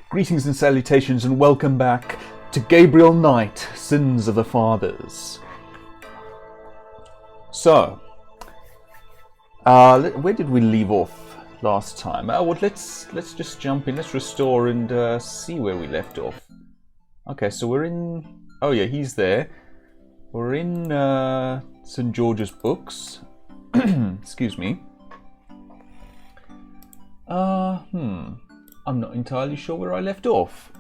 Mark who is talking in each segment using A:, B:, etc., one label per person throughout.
A: Greetings and salutations and welcome back to Gabriel Knight, Sins of the Fathers. So, where did we leave off last time? Well, let's just jump in, let's restore and see where we left off. Okay, so we're in... Oh yeah, he's there. We're in St. George's books. Excuse me. I'm not entirely sure where I left off.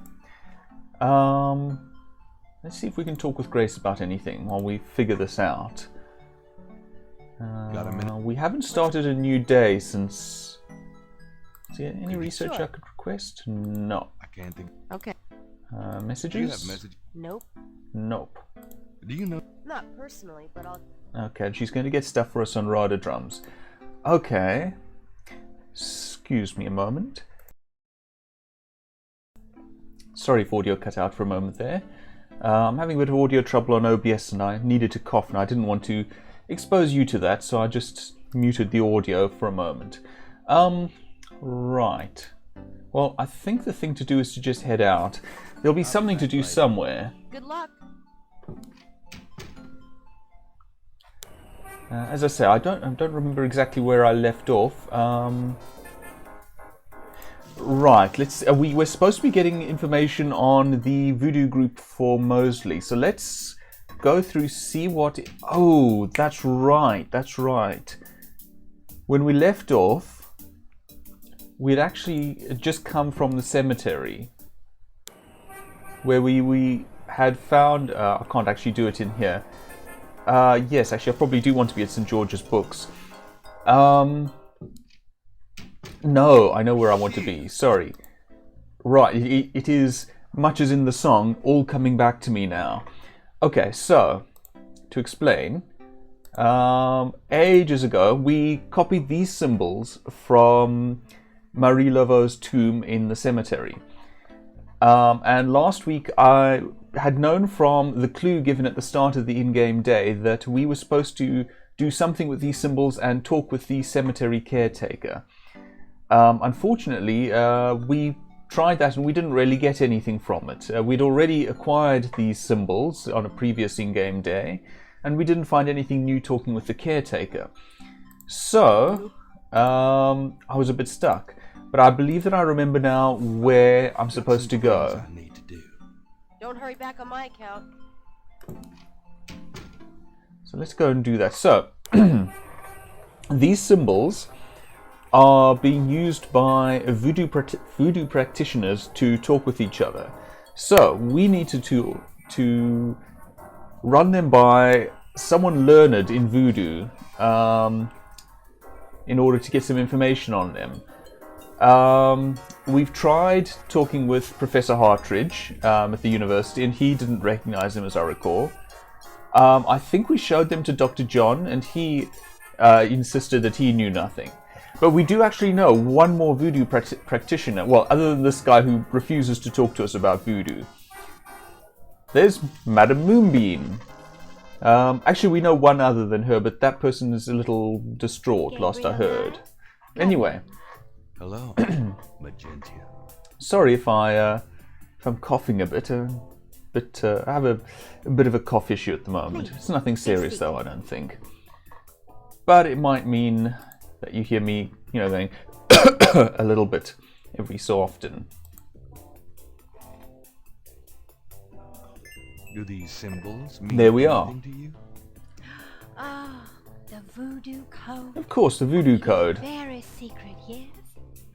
A: Let's see if we can talk with Grace about anything while we figure this out.
B: Got a minute?
A: We haven't started a new day since... Is there any research
C: Sure.
A: I could request? No.
B: I can't think.
C: Okay.
A: Messages?
B: Do you have message?
C: Nope.
A: Nope.
B: Do you know?
C: Not personally, but I'll...
A: Okay, and she's going to get stuff for us on Rada drums. Okay. Excuse me a moment. Sorry if audio cut out for a moment there. I'm having a bit of audio trouble on OBS and I needed to cough and I didn't want to expose you to that, so I just muted the audio for a moment. Right. Well, I think the thing to do is to just head out. There'll be something to do somewhere.
C: Good luck.
A: As I say, I don't remember exactly where I left off. Right, we're supposed to be getting information on the voodoo group for Mosley. So let's go through, see what... Oh, that's right. When we left off, we'd actually just come from the cemetery where we had found... I can't actually do it in here. Yes, actually I probably do want to be at St. George's books. No, I know where I want to be. Sorry. Right, it is, much as in the song, all coming back to me now. Okay, so, to explain, ages ago, we copied these symbols from Marie Laveau's tomb in the cemetery. And last week, I had known from the clue given at the start of the in-game day that we were supposed to do something with these symbols and talk with the cemetery caretaker. Unfortunately, we tried that and we didn't really get anything from it. We'd already acquired these symbols on a previous in-game day, and we didn't find anything new talking with the caretaker. So, I was a bit stuck. But I believe that I remember now where I'm supposed to go.
B: I need to do.
C: Don't hurry back on my account.
A: So let's go and do that. So, these symbols are being used by voodoo practitioners to talk with each other. So we need to run them by someone learned in voodoo in order to get some information on them. We've tried talking with Professor Hartridge at the university and he didn't recognize them, as I recall. I think we showed them to Dr. John and he insisted that he knew nothing. But we do actually know one more voodoo practitioner, well, other than this guy who refuses to talk to us about voodoo. There's Madame Moonbeam. Actually, we know one other than her, but that person is a little distraught, last I heard. Anyway.
B: Hello, Magentia.
A: Sorry if I'm coughing a bit, but I have a bit of a cough issue at the moment. It's nothing serious, though, I don't think. But it might mean that you hear me, going a little bit every so often.
B: Do these symbols mean
A: There we are.
B: anything to you?
D: Ah, the voodoo code.
A: Of course, the voodoo code.
D: Very secret, yes.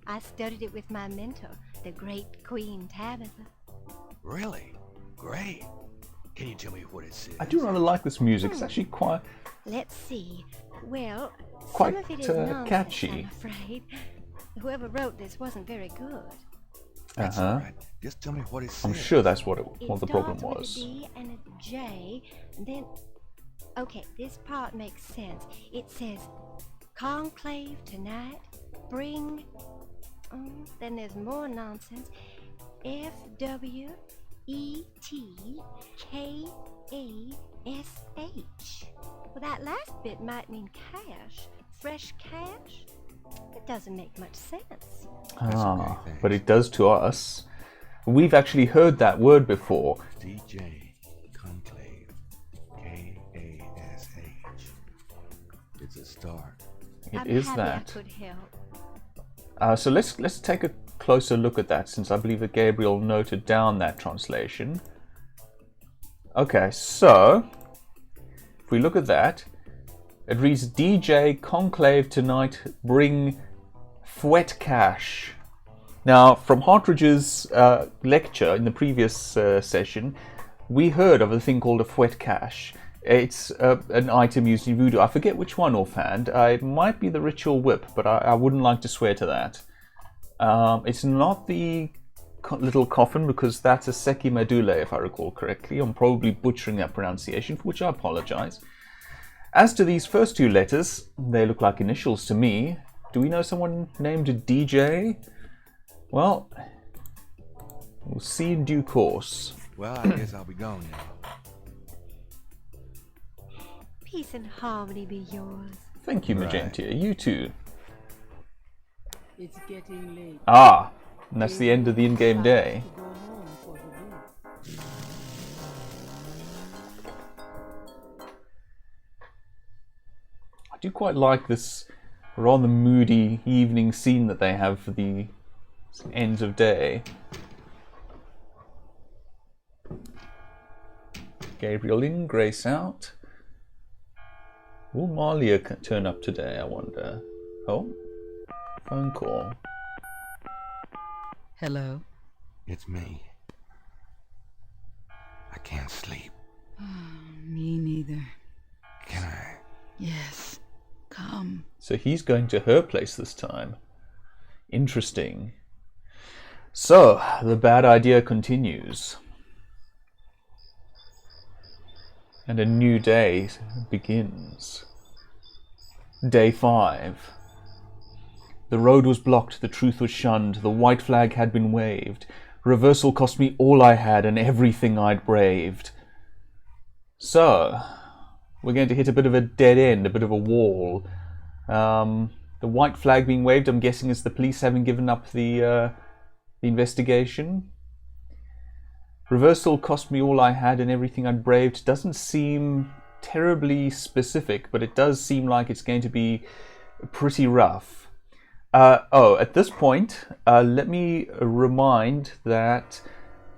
D: I studied it with my mentor, the great Queen Tabitha.
B: Really? Great. Can you tell me what it says?
A: I do rather like this music. It's actually quite
D: Let's see. Well,
A: Quite,
D: some of it is nonsense,
A: catchy.
D: I'm afraid. Whoever wrote this wasn't very good.
B: That's all right. Just tell me what it says.
A: I'm sure that's what
D: It
A: the problem
D: starts
A: was.
D: with a D and a J, and then... Okay, this part makes sense. It says, conclave tonight, bring... then there's more nonsense. FWETKASH. Well, that last bit might mean cash. Fresh cash? It doesn't make much sense.
A: Ah,
B: okay, thanks.
A: but it does to us. We've actually heard that word before.
B: DJ Conclave. K-A-S-H. It's a start.
A: It is
D: I'm happy
A: that.
D: I could help.
A: So let's take a closer look at that, since I believe that Gabriel noted down that translation. Okay, so if we look at that, it reads DJ Conclave tonight, bring fouet cash. Now, from Hartridge's lecture in the previous session, we heard of a thing called a fouet cash. It's an item used in voodoo. I forget which one offhand. It might be the ritual whip, but I wouldn't like to swear to that. It's not the little coffin, because that's a seki medulla, if I recall correctly. I'm probably butchering that pronunciation, for which I apologize. As to these first two letters, they look like initials to me. Do we know someone named DJ? Well, we'll see in due course.
B: Well, I guess I'll be gone now.
D: Peace and harmony be yours.
A: Thank you,
B: Right.
A: Magentia. You too.
E: It's getting late.
A: Ah, and that's the end of the in-game day.
E: To go home for the day.
A: I do quite like this rather moody evening scene that they have for the ends of day. Gabriel in, Grace out. Will Malia turn up today, I wonder? Oh, phone call.
E: Hello.
B: It's me. I can't sleep.
E: Me neither.
B: Can I?
E: Yes. Come.
A: So he's going to her place this time. Interesting. So, the bad idea continues. And a new day begins. Day 5. The road was blocked, the truth was shunned, the white flag had been waved. Reversal cost me all I had and everything I'd braved. So, we're going to hit a bit of a dead end, a bit of a wall. The white flag being waved, I'm guessing, is the police having given up the investigation. Reversal cost me all I had and everything I'd braved doesn't seem terribly specific, but it does seem like it's going to be pretty rough. At this point, let me remind that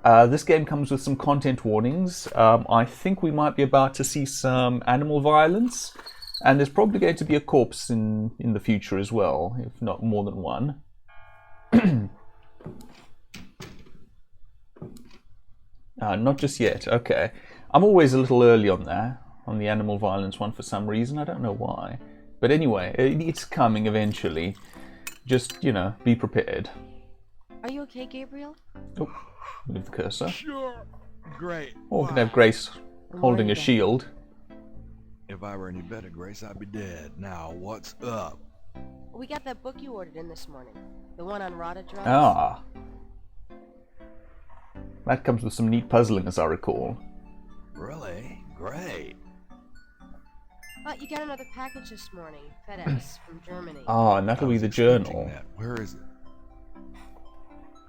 A: this game comes with some content warnings. I think we might be about to see some animal violence, and there's probably going to be a corpse in the future as well, if not more than one. Not just yet. Okay. I'm always a little early on there, on the animal violence one for some reason. I don't know why. But anyway, it's coming eventually. Just, be prepared.
C: Are you okay, Gabriel?
A: Oh, move the cursor.
B: Sure. Great.
A: Or we can have Grace holding a shield.
B: If I were any better, Grace, I'd be dead. Now, what's up?
C: We got that book you ordered in this morning. The one on Rada drugs.
A: Ah. That comes with some neat puzzling, as I recall.
B: Really? Great.
C: You got another package this morning. FedEx from Germany.
A: Ah, and that'll
B: I
A: be
B: was
A: the
B: expecting
A: journal.
B: that. Where is it?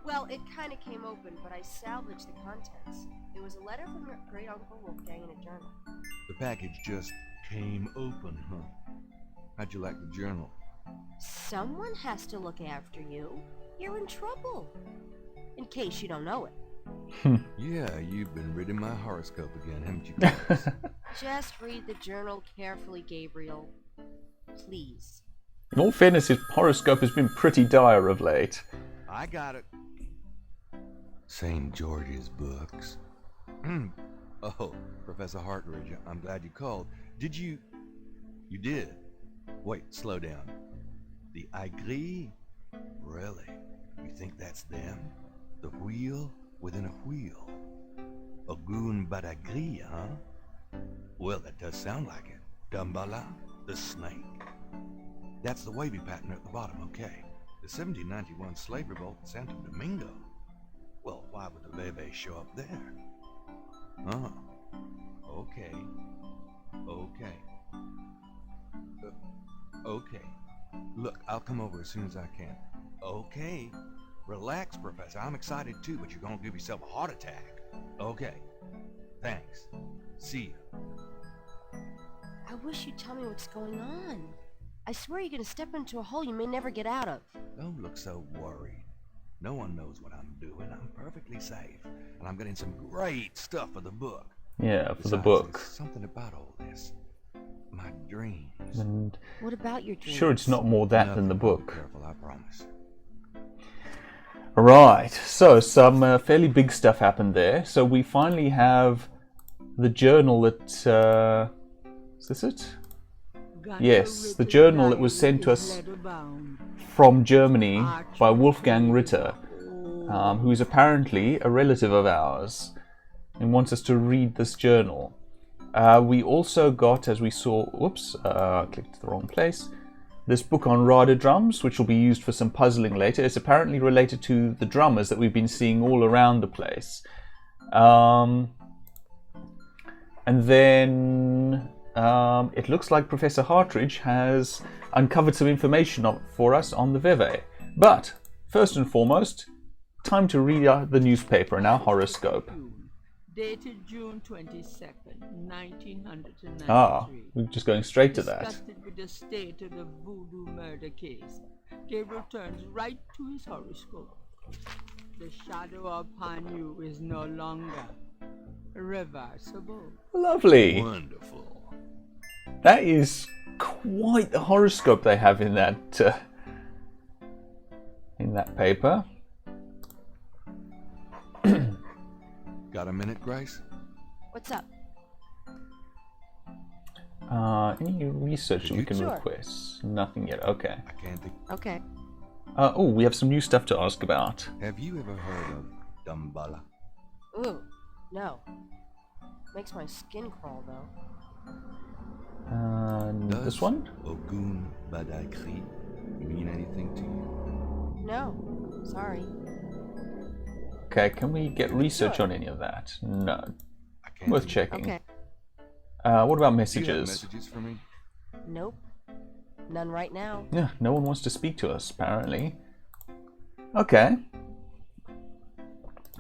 C: Well, it kind of came open, but I salvaged the contents. It was a letter from your great uncle Wolfgang in a journal.
B: The package just came open, huh? How'd you like the journal?
C: Someone has to look after you. You're in trouble. In case you don't know it.
B: Yeah, you've been reading my horoscope again, haven't you, Grace?
C: Just read the journal carefully, Gabriel. Please.
A: In all fairness, his horoscope has been pretty dire of late.
B: I got it. St. George's books. Oh, Professor Hartridge, I'm glad you called. Did you... You did? Wait, slow down. The Aigris? Really? You think that's them? The wheel within a wheel? A goon badagri, huh? Well, that does sound like it. Dumbala, the snake. That's the wavy pattern at the bottom, okay. The 1791 slave revolt in Santo Domingo. Well, why would the Bebe show up there? Oh, okay. Okay. Look, I'll come over as soon as I can. Okay. Relax, Professor. I'm excited too, but you're gonna give yourself a heart attack. Okay. Thanks. See you.
C: I wish you'd tell me what's going on. I swear you're gonna step into a hole you may never get out of.
B: Don't look so worried. No one knows what I'm doing. I'm perfectly safe. And I'm getting some great stuff for the book.
A: Yeah, for the
B: Besides,
A: book.
B: there's something about all this. My dreams.
A: And
C: What about your dreams?
A: sure, it's not more that than the
B: Nothing. I'll be
A: book.
B: careful, I promise.
A: Right, so some fairly big stuff happened there. So we finally have the journal that... is this it? Yes, the journal that was sent to us from Germany by Wolfgang Ritter, who is apparently a relative of ours and wants us to read this journal. We also got, as we saw, whoops, I clicked the wrong place, this book on Rada drums, which will be used for some puzzling later. It's apparently related to the drummers that we've been seeing all around the place. And then it looks like Professor Hartridge has uncovered some information for us on the Veve. But, first and foremost, time to read the newspaper and our horoscope.
E: Dated June 22nd, 1993.
A: Ah, we're just going straight to that.
E: Disgusted with the state of the Voodoo murder case, Gabriel turns right to his horoscope. The shadow upon you is no longer reversible.
A: Lovely.
B: Wonderful.
A: That is quite the horoscope they have in that paper.
B: Got a minute, Grace?
C: What's up?
A: Any research that we can
C: Sure.
A: request? Nothing yet. Okay.
B: I can't think.
C: Okay.
A: Oh, we have some new stuff to ask about.
B: Have you ever heard of Dumbala?
C: Ooh, no. Makes my skin crawl, though.
A: This one?
B: Ogun Badakri mean anything to you?
C: No. Sorry.
A: Okay, can we get research
C: Sure.
A: on any of that? No.
B: I can't
A: Worth
B: think-
A: checking.
C: Okay.
A: What about
B: Do you have
A: messages?
B: messages for me?
C: Nope. None right now.
A: Yeah, no one wants to speak to us, apparently. Okay.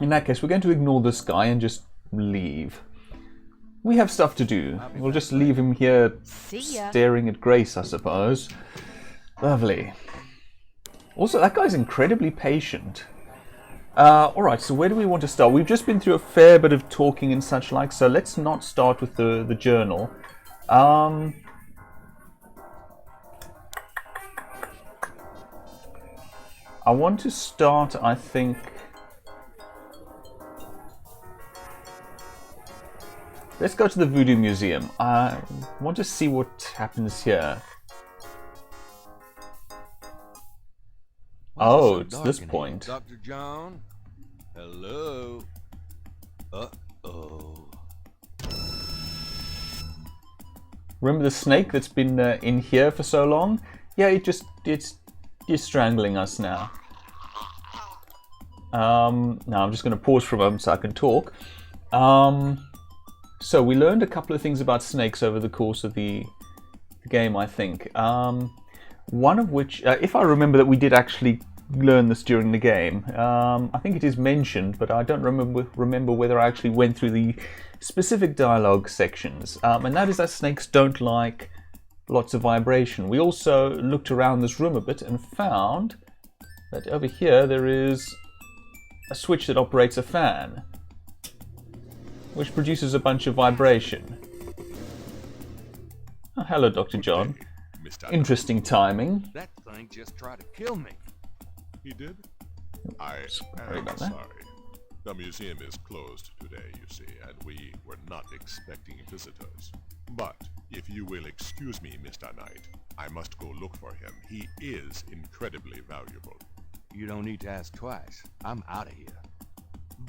A: In that case, we're going to ignore this guy and just leave. We have stuff to do. We'll just leave him here
C: See ya.
A: staring at Grace, I suppose. Lovely. Also, that guy's incredibly patient. Alright, so where do we want to start? We've just been through a fair bit of talking and such like, so let's not start with the journal. I want to start, I think... Let's go to the Voodoo Museum. I want to see what happens here.
B: Why is it
A: Oh,
B: so
A: it's
B: dark
A: this
B: in here?
A: point.
B: Dr. John? Hello? Uh-oh.
A: Remember the snake that's been in here for so long? Yeah, it's strangling us now. Now I'm just going to pause for a moment so I can talk. So we learned a couple of things about snakes over the course of the game, I think. One of which, if I remember that we did actually learn this during the game, I think it is mentioned, but I don't remember whether I actually went through the specific dialogue sections. And that is that snakes don't like lots of vibration. We also looked around this room a bit and found that over here there is a switch that operates a fan, which produces a bunch of vibration. Oh, hello, Dr. John.
F: Mr.
A: Interesting timing.
B: That thing just tried to kill me.
F: He did? I
A: Sorry
F: am
A: about that.
F: sorry. The museum is closed today, you see, and we were not expecting visitors. But if you will excuse me, Mr. Knight, I must go look for him. He is incredibly valuable.
B: You don't need to ask twice. I'm out of here.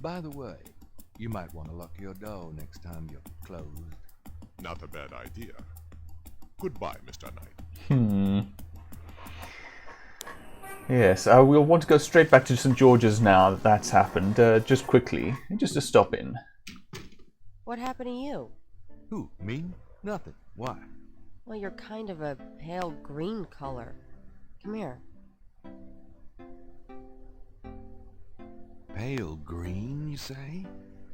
B: By the way, you might want to lock your door next time you're closed.
F: Not a bad idea. Goodbye, Mr. Knight.
A: Yes, we'll want to go straight back to St. George's now that that's happened. Just quickly, just to stop in.
C: What happened to you?
B: Who, me? Nothing. Why?
C: Well, you're kind of a pale green color. Come here.
B: Pale green, you say?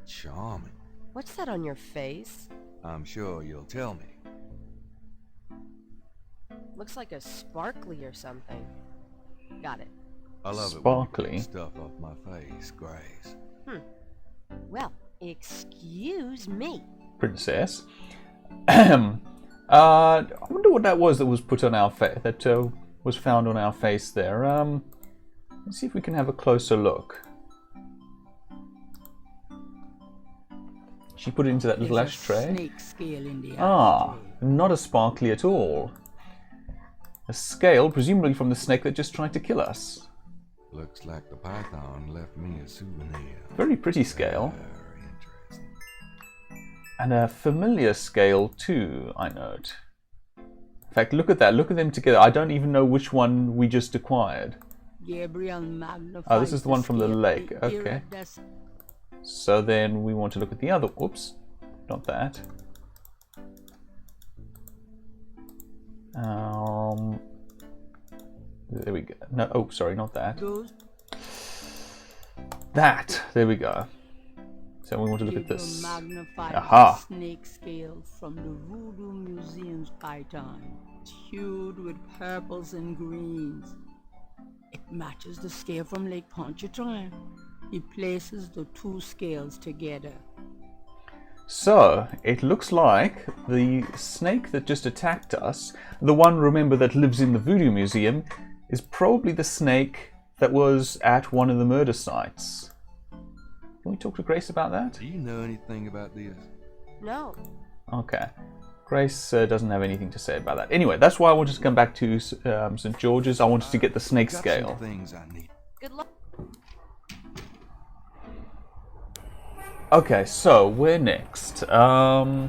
B: Charming.
C: What's that on your face?
B: I'm sure you'll tell me.
C: Looks like a sparkly or something. Got it.
B: I love
A: Sparkly.
B: it when you get stuff off my face, Grace.
C: Well, excuse me.
A: Princess. I wonder what that was put on our face, that was found on our face there. Let's see if we can have a closer look. She put it into that little
E: There's a
A: ashtray.
E: snake scale in the
A: Ah,
E: ashtray.
A: not a sparkly at all. A scale, presumably from the snake that just tried to kill us.
B: Looks like the python left me a souvenir.
A: Very pretty scale.
B: Very interesting.
A: And a familiar scale too, I note. In fact, look at that. Look at them together. I don't even know which one we just acquired.
E: Gabriel magnified.
A: Oh, this is the one from the
E: scale
A: lake.
E: to
A: Okay.
E: iridescent.
A: So then we want to look at the other. Oops, not that. There we go. No, oh, sorry, not that.
E: Those
A: That. There we go. So we want to look at
E: Gabriel
A: this.
E: magnified
A: Aha.
E: the snake scale from the Voodoo Museum's python. It's hued with purples and greens. It matches the scale from Lake Pontchartrain. He places the two scales together.
A: So it looks like the snake that just attacked us, the one, remember, that lives in the Voodoo Museum, is probably the snake that was at one of the murder sites. Can we talk to Grace about that?
B: Do you know anything about this?
C: No.
A: Okay. Grace doesn't have anything to say about that. Anyway, that's why I wanted to come back to St. George's. I wanted to get the snake
B: Got
A: scale.
B: some things I need.
C: Good luck.
A: Okay, so where next? Let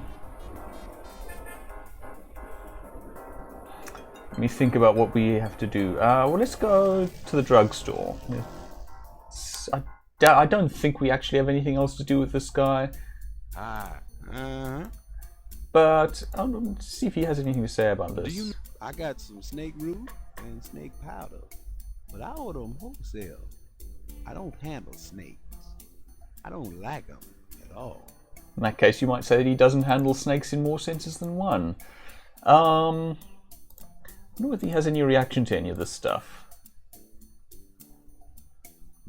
A: me think about what we have to do. Well, let's go to the drugstore. I don't think we actually have anything else to do with this guy, but I'll see if he has anything to say about this.
G: I got some snake root and snake powder, but I order them wholesale. I don't handle snakes. I don't like them at all.
A: In that case, you might say that he doesn't handle snakes in more senses than one. I wonder if he has any reaction to any of this stuff.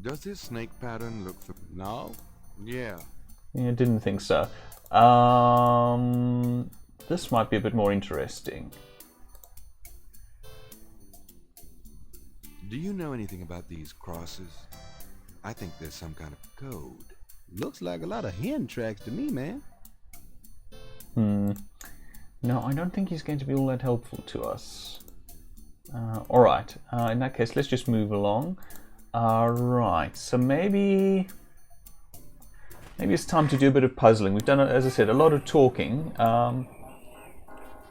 B: Does this snake pattern look for...
G: No?
B: Yeah.
A: Yeah, didn't think so. This might be a bit more interesting.
B: Do you know anything about these crosses? I think there's some kind of code.
G: Looks like a lot of hen tracks to me, man.
A: No, I don't think he's going to be all that helpful to us. Alright, in that case, let's just move along. Right, so maybe it's time to do a bit of puzzling. We've done, as I said, a lot of talking.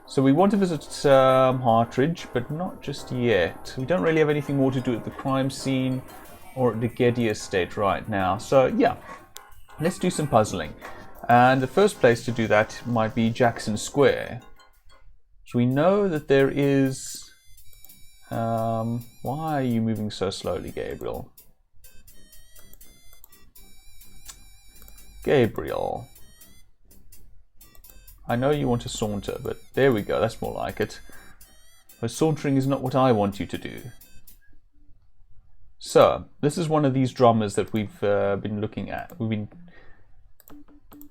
A: So we want to visit Hartridge, but not just yet. We don't really have anything more to do at the crime scene or at the Getty estate right now. So yeah, let's do some puzzling. And the first place to do that might be Jackson Square. So we know that there is... why are you moving so slowly, Gabriel? Gabriel. I know you want to saunter, but there we go, that's more like it. But sauntering is not what I want you to do. So, this is one of these dramas that we've been looking at. We've been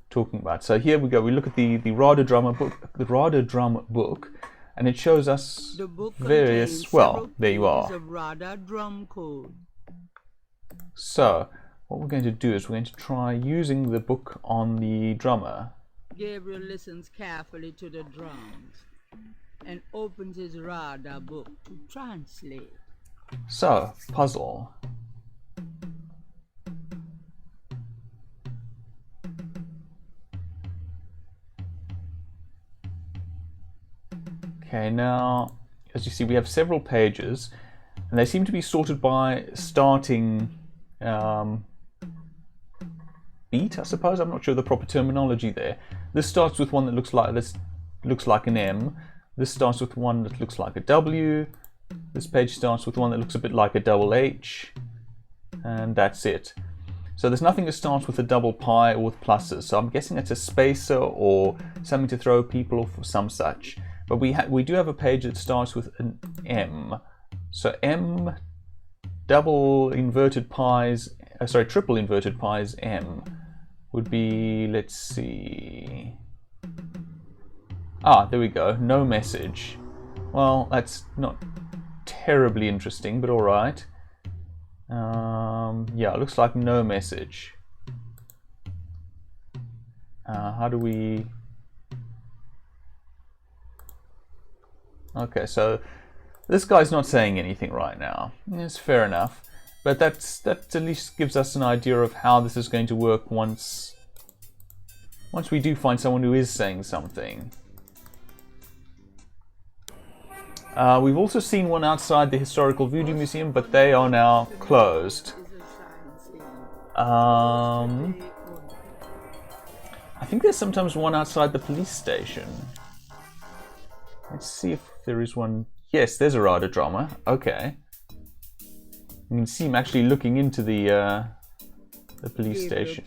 A: talking about. So here we go. We look at the Rada drama book, and it shows us
E: The book
A: various.
E: contains
A: Well,
E: several
A: there you
E: pages
A: are.
E: of Rada drum code.
A: So, what we're going to do is we're going to try using the book on the drummer.
E: Gabriel listens carefully to the drums and opens his Rada book to translate.
A: So, puzzle. Okay, now, as you see, we have several pages, and they seem to be sorted by starting beat, I suppose. I'm not sure the proper terminology there. This starts with one that looks like an M. This starts with one that looks like a W. This page starts with one that looks a bit like a double H, and that's it. So there's nothing that starts with a double pi or with pluses. So I'm guessing it's a spacer or something to throw people off or some such. But we do have a page that starts with an M. So M double inverted pi's, sorry, triple inverted pi's M would be, let's see. Ah, there we go. No message. Well, that's not terribly interesting, but all right. Yeah, it looks like no message. How do we... Okay, so this guy's not saying anything right now. It's fair enough. But that at least gives us an idea of how this is going to work once we do find someone who is saying something. We've also seen one outside the Historical Voodoo Museum, but they are now closed. I think there's sometimes one outside the police station. Let's see if there is one. Yes, there's a radiodrama. Okay. You can see him actually looking into the police station.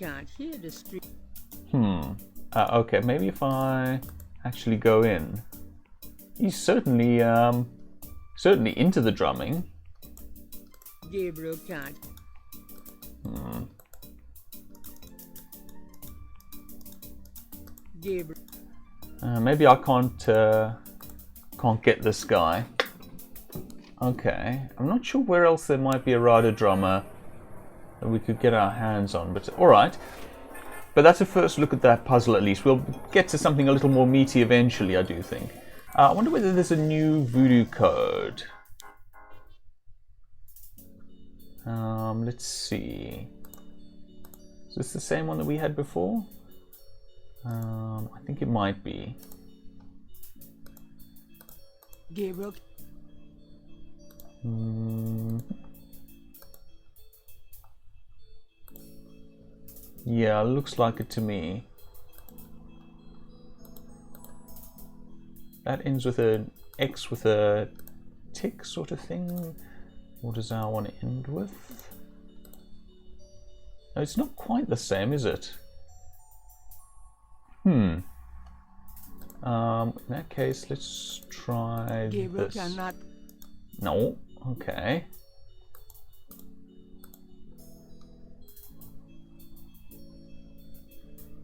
A: Okay, maybe if I actually go in. He's certainly into the drumming.
E: Gabriel can't. Gabriel.
A: Maybe I can't get this guy. Okay, I'm not sure where else there might be a radiodrama that we could get our hands on, but all right. But that's a first look at that puzzle at least. We'll get to something a little more meaty eventually, I do think. I wonder whether there's a new voodoo code. Let's see. Is this the same one that we had before? I think it might be.
E: Gabriel.
A: Yeah, looks like it to me. That ends with an X with a tick sort of thing. What does our one end with? No, it's not quite the same, is it? In that case, let's try
E: Gabriel
A: this.
E: cannot.
A: No, okay.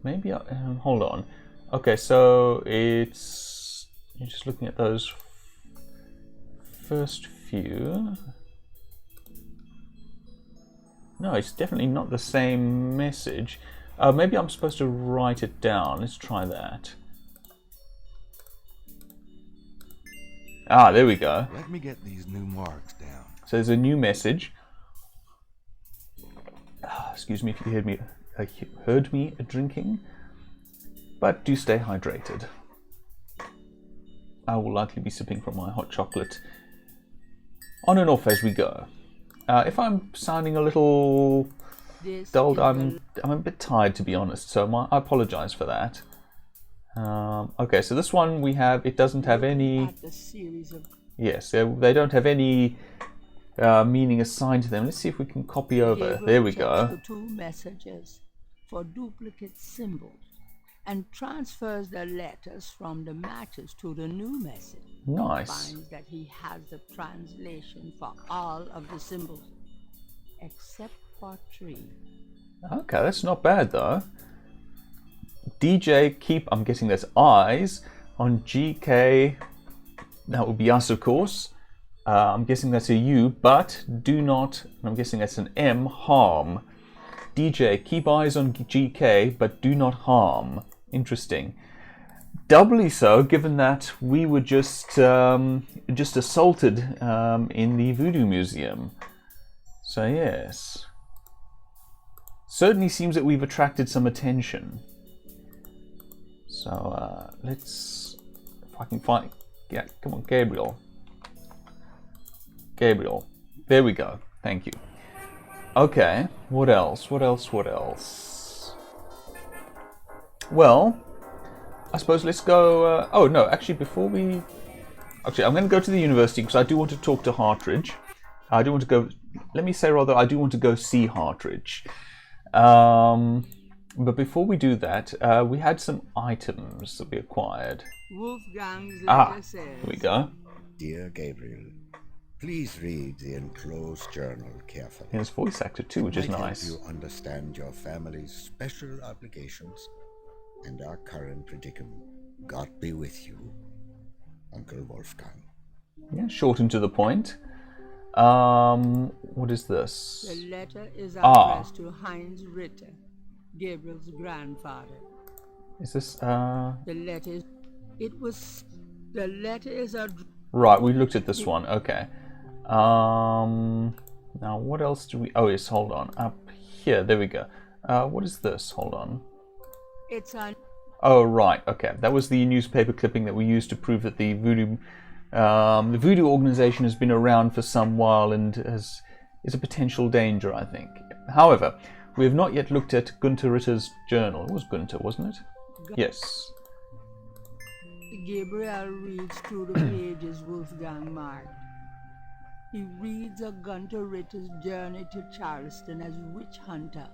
A: Maybe hold on. Okay, so it's you're just looking at those first few. No, it's definitely not the same message. Maybe I'm supposed to write it down. Let's try that. Ah, there we go.
B: Let me get these new marks down.
A: So there's a new message. Excuse me if you heard me drinking, but do stay hydrated. I will likely be sipping from my hot chocolate on and off as we go. If I'm sounding a little dulled, I'm a bit tired, to be honest, so I apologize for that. Okay, so this one we have, it doesn't have any... Yes, they don't have any meaning assigned to them. Let's see if we can copy over. There we go.
E: The two messages for duplicate symbols and transfers the letters from the matches to the new message.
A: Nice.
E: Finds that he has the translation for all of the symbols except for 3.
A: Okay, that's not bad though. DJ, keep, I'm guessing there's eyes on GK. That would be us, of course. I'm guessing that's a U, but do not, I'm guessing that's an M, harm. DJ, keep eyes on GK, but do not harm. Interesting. Doubly so, given that we were just assaulted in the Voodoo Museum. So yes. Certainly seems that we've attracted some attention. So let's, if I can find, yeah, come on, Gabriel. Gabriel, there we go. Thank you. Okay, what else? What else? What else? Well, I suppose let's go. Oh no, actually, before we, actually, I'm going to go to the university because I do want to talk to Hartridge. I do want to go. Let me say rather, I do want to go see Hartridge. But before we do that, we had some items that we acquired.
E: Wolfgang's
A: Ah,
E: letter says,
A: here we go.
H: Dear Gabriel, please read the enclosed journal carefully.
A: There's voice actor too, which is
H: Might
A: nice.
H: help you understand your family's special obligations and our current predicament. God be with you, Uncle Wolfgang.
A: Yeah, short and to the point. What is this?
E: the letter is
A: Ah.
E: addressed to Heinz Ritter, Gabriel's grandfather.
A: Is this,
E: The letter is... The letter is a...
A: Right, we looked at this one. Okay. Now what else do we... Oh, yes, hold on. Up here, there we go. What is this? Hold on.
E: It's a...
A: Oh, right. Okay. That was the newspaper clipping that we used to prove that the Voodoo organization has been around for some while and is a potential danger, I think. However, we have not yet looked at Gunther Ritter's journal. It was Gunther, wasn't it? Yes.
E: Gabriel reads through the pages Wolfgang marked. He reads of Gunther Ritter's journey to Charleston as witch hunter,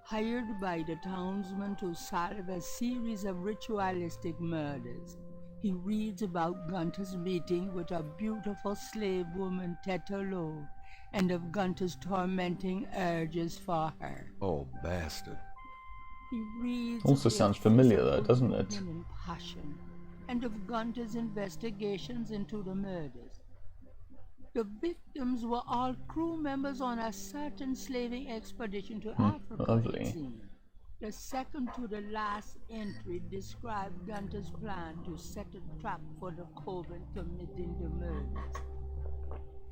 E: hired by the townsmen to solve a series of ritualistic murders. He reads about Gunther's meeting with a beautiful slave woman, Tetelo, and of Gunther's tormenting urges for her.
B: Oh, bastard.
E: He reads
A: Also
E: of
A: sounds
E: their
A: familiar, though,
E: physical
A: doesn't it?
E: union and passion, and of Gunther's investigations into the murders. The victims were all crew members on a certain slaving expedition to Africa,
A: lovely.
E: it seemed. The second to the last entry described Gunther's plan to set a trap for the coven committing the murders.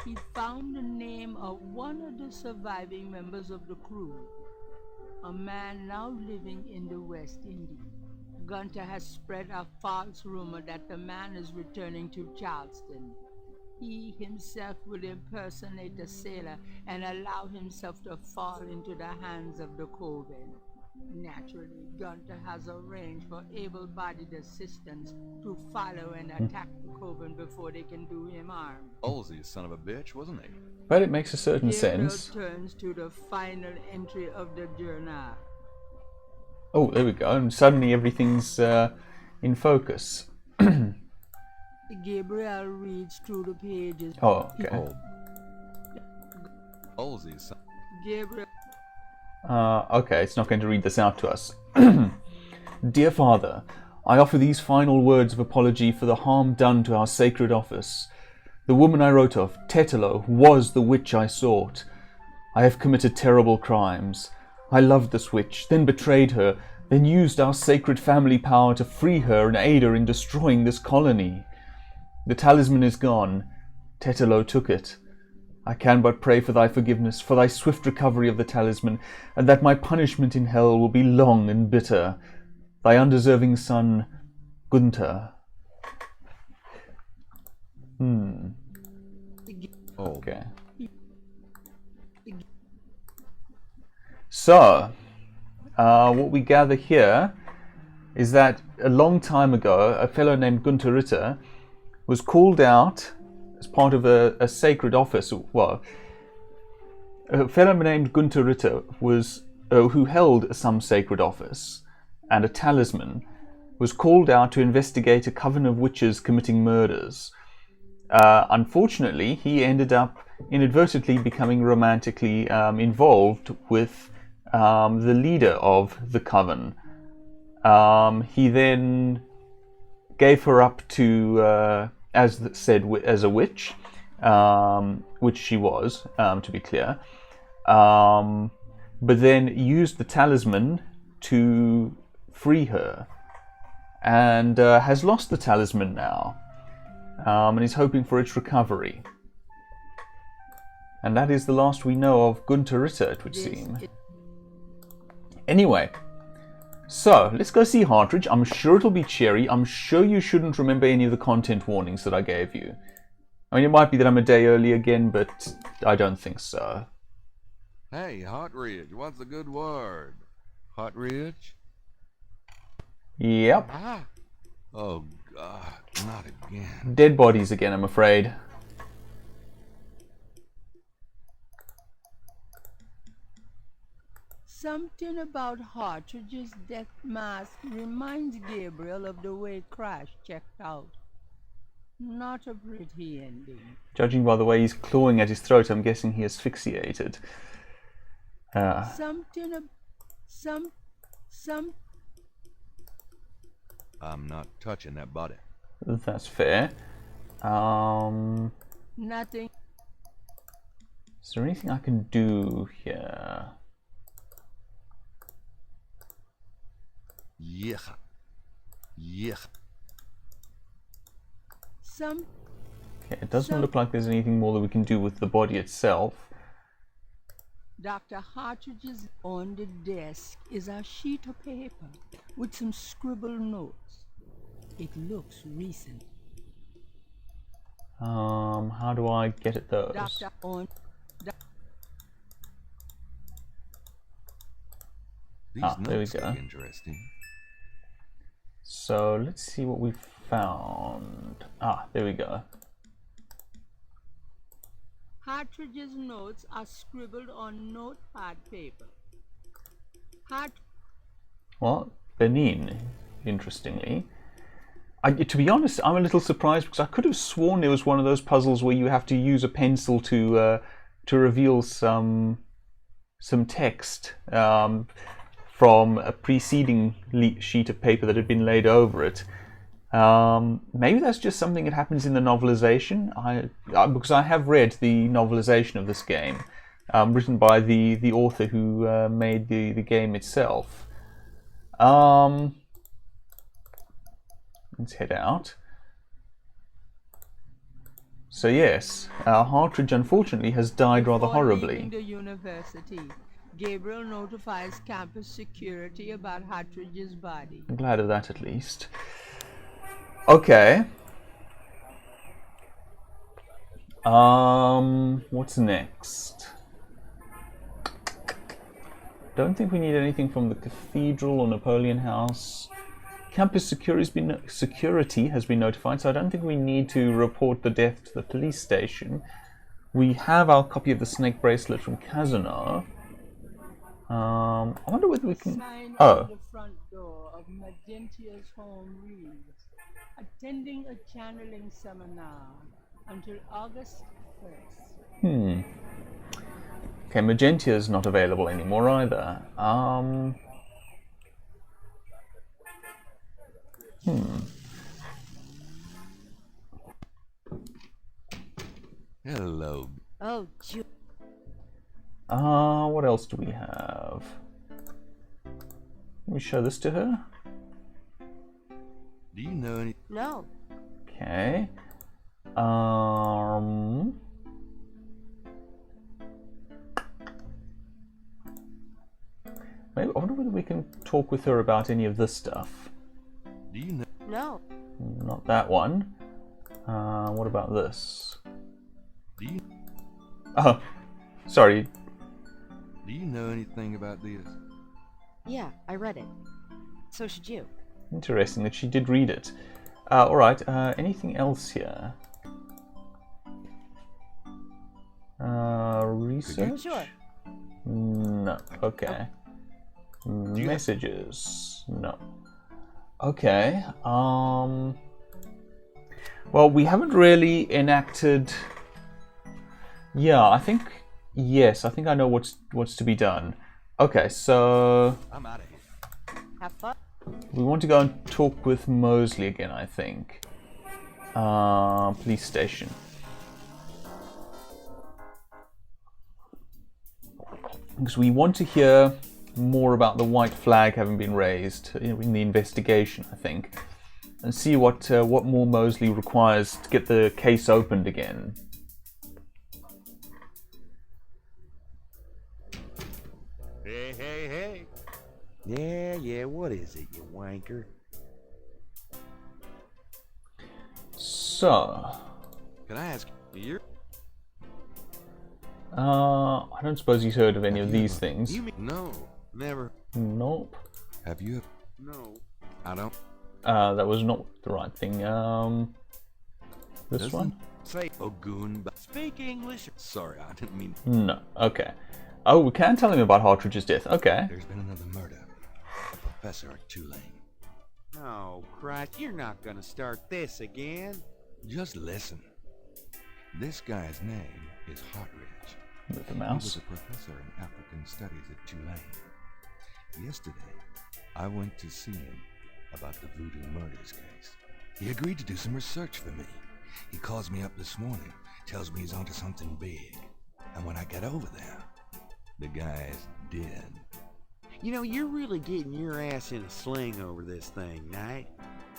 E: He found the name of one of the surviving members of the crew, a man now living in the West Indies. Gunther has spread a false rumor that the man is returning to Charleston. He himself will impersonate a sailor and allow himself to fall into the hands of the coven. Naturally, Gunther has arranged for able-bodied assistants to follow and attack the coven before they can do him harm.
B: Olsey, son of a bitch, wasn't he?
A: But it makes a certain
E: Gabriel
A: sense.
E: turns to the final entry of the journal.
A: Oh, there we go. And suddenly everything's in focus.
E: Gabriel reads through the pages.
A: Oh, okay.
B: Oh. Olsey, son...
E: Gabriel
A: Okay, it's not going to read this out to us. Dear Father, I offer these final words of apology for the harm done to our sacred office. The woman I wrote of, Tetelo, was the witch I sought. I have committed terrible crimes. I loved this witch, then betrayed her, then used our sacred family power to free her and aid her in destroying this colony. The talisman is gone. Tetelo took it. I can but pray for thy forgiveness, for thy swift recovery of the talisman, and that my punishment in hell will be long and bitter. Thy undeserving son, Gunther. Okay. So, what we gather here is that a long time ago, a fellow named Gunther Ritter was called out as part of a sacred office. Well, a fellow named Gunther Ritter was who held some sacred office and a talisman, was called out to investigate a coven of witches committing murders. Unfortunately, he ended up inadvertently becoming romantically involved with the leader of the coven. He then gave her up to, as said, as a witch, which she was, to be clear, but then used the talisman to free her, and has lost the talisman now, and is hoping for its recovery. And that is the last we know of Gunther Ritter, it would seem. Anyway, so let's go see Hartridge. I'm sure it'll be cheery. I'm sure you shouldn't remember any of the content warnings that I gave you. I mean, it might be that I'm a day early again, but I don't think so.
B: Hey, Hartridge, what's a good word? Hartridge?
A: Yep.
B: Ah! Oh, God, not again.
A: Dead bodies again, I'm afraid.
E: Something about Hartridge's death mask reminds Gabriel of the way Crash checked out. Not a pretty ending.
A: Judging by the way he's clawing at his throat, I'm guessing he asphyxiated.
E: Some.
B: I'm not touching that body.
A: That's fair.
E: Nothing.
A: Is there anything I can do here?
B: Yeah. Yeah.
E: Some.
A: Okay, it doesn't look like there's anything more that we can do with the body itself.
E: Dr. Hartridge's on the desk is a sheet of paper with some scribbled notes. It looks recent.
A: How do I get at those?
B: These
A: there we
B: notes
A: go.
B: look interesting.
A: So let's see what we've found. There we go.
E: Hartridge's notes are scribbled on notepad paper.
A: Well, Benin, interestingly. To be honest, I'm a little surprised because I could have sworn it was one of those puzzles where you have to use a pencil to reveal some text from a preceding sheet of paper that had been laid over it. Maybe that's just something that happens in the novelization. Because I have read the novelization of this game, written by the author who made the game itself. Let's head out. So yes, Hartridge unfortunately has died rather horribly.
E: Leaving the university, Gabriel notifies campus security about Hartridge's body.
A: I'm glad of that at least. Okay. What's next? Don't think we need anything from the cathedral or Napoleon House. Campus security has been notified, so I don't think we need to report the death to the police station. We have our copy of the snake bracelet from Kazuna. I wonder whether we can...
E: Sign
A: Oh.
E: on the front door of Magentia's home reads, attending a channeling seminar until August 1st.
A: Okay, Magentia's not available anymore either.
B: Hello.
C: Oh,
A: What else do we have? Let me show this to her.
B: Do you know any?
C: no.
A: Okay. Maybe, I wonder whether we can talk with her about any of this stuff.
B: Do you know?
C: No.
A: Not that one. What about this?
B: Do you?
A: Oh, sorry.
B: Do you know anything about this?
C: Yeah, I read it. So should you.
A: Interesting that she did read it. Alright, anything else here? Research?
C: Sure.
A: No. Okay. Messages? No. Okay. Well, we haven't really enacted... Yeah, I think... Yes, I think I know what's to be done. Okay, so...
B: I'm out of here.
C: Have fun.
A: We want to go and talk with Mosley again, I think. Police station. Because we want to hear more about the white flag having been raised in the investigation, I think. And see what more Mosley requires to get the case opened again.
B: Hey, hey, hey.
G: Yeah, what is it, you wanker?
A: So...
B: Can I ask you?
A: I don't suppose he's heard of any of these things.
B: You mean no? Never.
A: Nope.
B: Have you? No. I don't.
A: That was not the right thing. This
B: Doesn't
A: one?
B: say Ogun, but speak English. Sorry, I didn't mean.
A: No. Okay. Oh, we can tell him about Hartridge's death. Okay.
B: There's been another murder. A professor at Tulane.
G: Oh, Christ, you're not gonna start this again.
B: Just listen. This guy's name is Hartridge.
A: With the
B: He was
A: mouse.
B: a professor in African Studies at Tulane. Yesterday, I went to see him about the Voodoo Murders case. He agreed to do some research for me. He calls me up this morning, tells me he's onto something big. And when I get over there, the guy's dead.
G: You know, you're really getting your ass in a sling over this thing, Knight.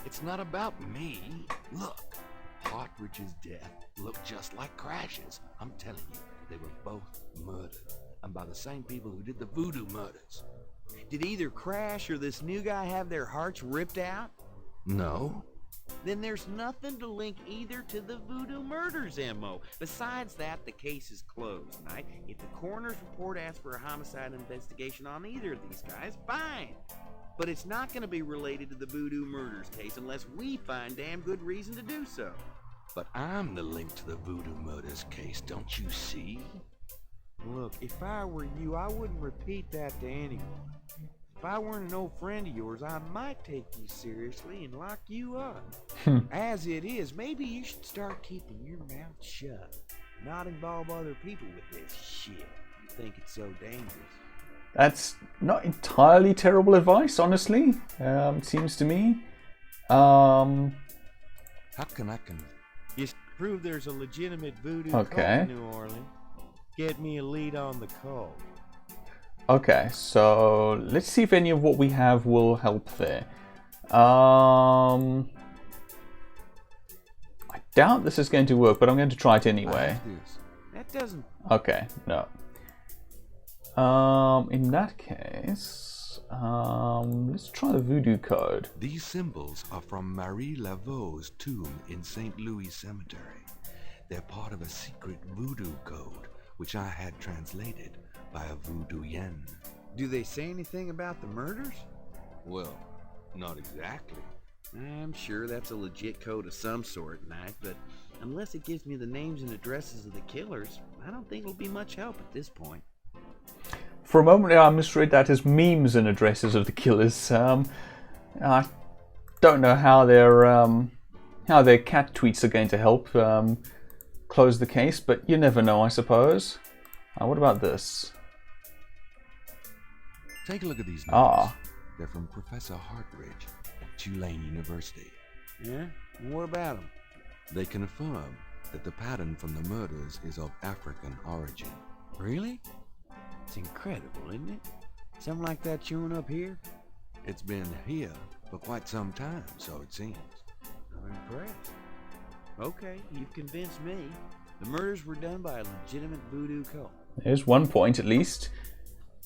B: It's not about me. Look, Hartridge's death looked just like Crash's. I'm telling you, they were both murdered. And by the same people who did the Voodoo Murders.
G: Did either Crash or this new guy have their hearts ripped out?
B: No.
G: Then there's nothing to link either to the Voodoo Murders MO. Besides that, the case is closed, Knight. If the coroner's report asks for a homicide investigation on either of these guys, fine. But it's not going to be related to the Voodoo Murders case unless we find damn good reason to do so.
B: But I'm the link to the Voodoo Murders case, don't you see?
G: Look, if I were you, I wouldn't repeat that to anyone. If I weren't an old friend of yours, I might take you seriously and lock you up. As it is, maybe you should start keeping your mouth shut. Not involve other people with this shit. You think it's so dangerous.
A: That's not entirely terrible advice, honestly. It seems to me.
B: How can I
G: Just prove there's a legitimate voodoo
A: Okay.
G: cult in New Orleans. Get me a lead on the cult.
A: Okay, so let's see if any of what we have will help there. I doubt this is going to work, but I'm going to try it anyway.
G: That doesn't...
A: Okay, no. In that case, let's try the voodoo code.
B: These symbols are from Marie Laveau's tomb in St. Louis Cemetery. They're part of a secret voodoo code, which I had translated by a voodoo yen.
G: Do they say anything about the murders?
B: Well, not exactly.
G: I'm sure that's a legit code of some sort, Knight, but unless it gives me the names and addresses of the killers, I don't think it'll be much help at this point.
A: For a moment I misread that as memes and addresses of the killers. I don't know how their cat tweets are going to help close the case, but you never know, I suppose. What about this?
B: Take a look at these notes.
A: Ah.
B: They're from Professor Hartridge at Tulane University.
G: Yeah? What about them?
B: They confirm that the pattern from the murders is of African origin.
G: Really? It's incredible, isn't it? Something like that showing up here?
B: It's been here for quite some time, so it seems.
G: I'm impressed. Okay, you've convinced me. The murders were done by a legitimate voodoo cult.
A: There's one point at least.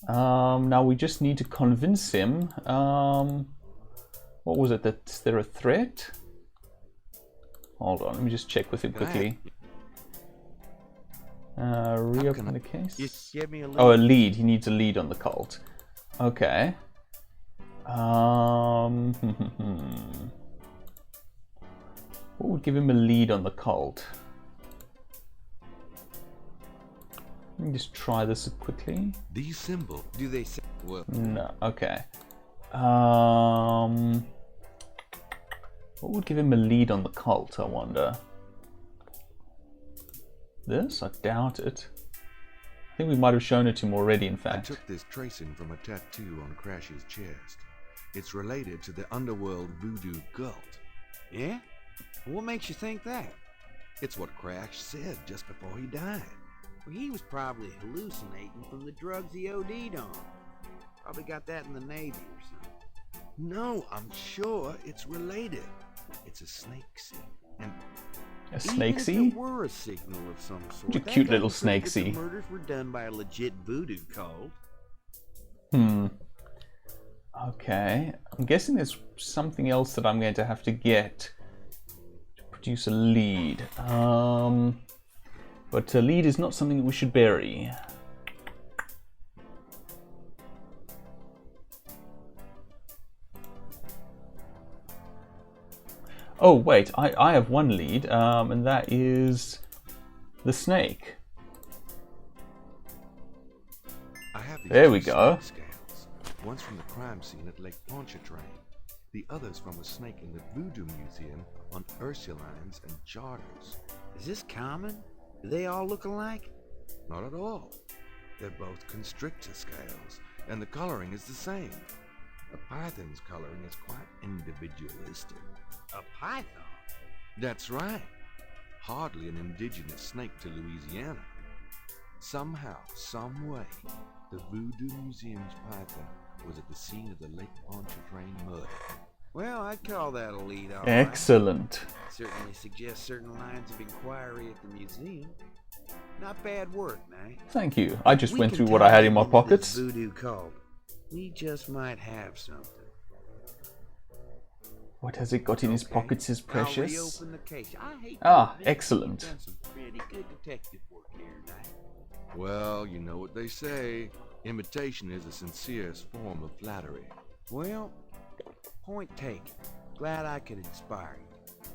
A: Now we just need to convince him. What was it? That they're a threat? Hold on, let me just check with him quickly. Reopen the case.
G: Just give me a lead.
A: Oh, a lead. He needs a lead on the cult. Okay. What would give him a lead on the cult? Let me just try this quickly.
B: These symbols,
G: Do they say...
B: well,
A: No, okay. What would give him a lead on the cult, I wonder? This? I doubt it. I think we might have shown it to him already, in
B: I
A: fact.
B: took this tracing from a tattoo on Crash's chest. It's related to the underworld voodoo cult.
G: Yeah? What makes you think that?
B: It's what Crash said just before he died.
G: Well, he was probably hallucinating from the drugs he OD'd on. Probably got that in the Navy or something.
B: No, I'm sure it's related. It's a snake scene. And
A: A
G: Even
A: snake
G: if
A: sea?
G: it were a signal of some sort,
A: a
G: that
A: cute little
G: doesn't prove
A: snake
G: that
A: sea.
G: The murders were done by a legit voodoo cult.
A: Okay. I'm guessing there's something else that I'm going to have to get to produce a lead. But a lead is not something that we should bury. Oh, wait, I have one lead, and that is the snake.
B: got these
A: There
B: two
A: we go.
B: snake scales. One's from the crime scene at Lake Pontchartrain. The other's from a snake in the Voodoo Museum on Ursulines and Charters.
G: Is this common? Do they all look alike?
B: Not at all. They're both constrictor scales, and the coloring is the same. A python's coloring is quite individualistic.
G: A python?
B: That's right. Hardly an indigenous snake to Louisiana. Somehow, some way, the Voodoo Museum's python was at the scene of the Lake Pontchartrain murder.
G: Well, I'd call that a lead, all right.
A: Excellent.
G: Certainly suggests certain lines of inquiry at the museum. Not bad work, Knight.
A: Thank you. I just
G: We
A: went
G: can
A: through what I had in my
G: tap into this
A: pockets.
G: Voodoo cult. We just might have something.
A: What has it got in his
G: Okay,
A: pockets is
G: I'll
A: precious.
G: reopen the case. I hate to
A: Ah,
G: admit it,
A: excellent.
G: You've done some pretty good detective work here, Knight.
B: Well, you know what they say. Imitation is the sincerest form of flattery.
G: Well, point taken. Glad I could inspire you.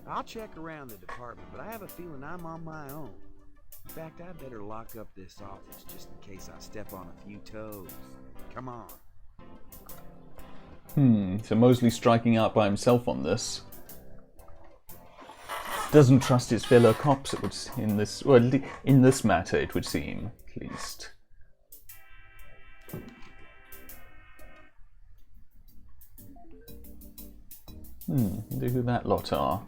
G: I'll check around the department, but I have a feeling I'm on my own. In fact, I better lock up this office just in case I step on a few toes. Come on.
A: So Mosley striking out by himself on this. Doesn't trust his fellow cops, it would, in this matter, it would seem, at least. Wonder who that lot are.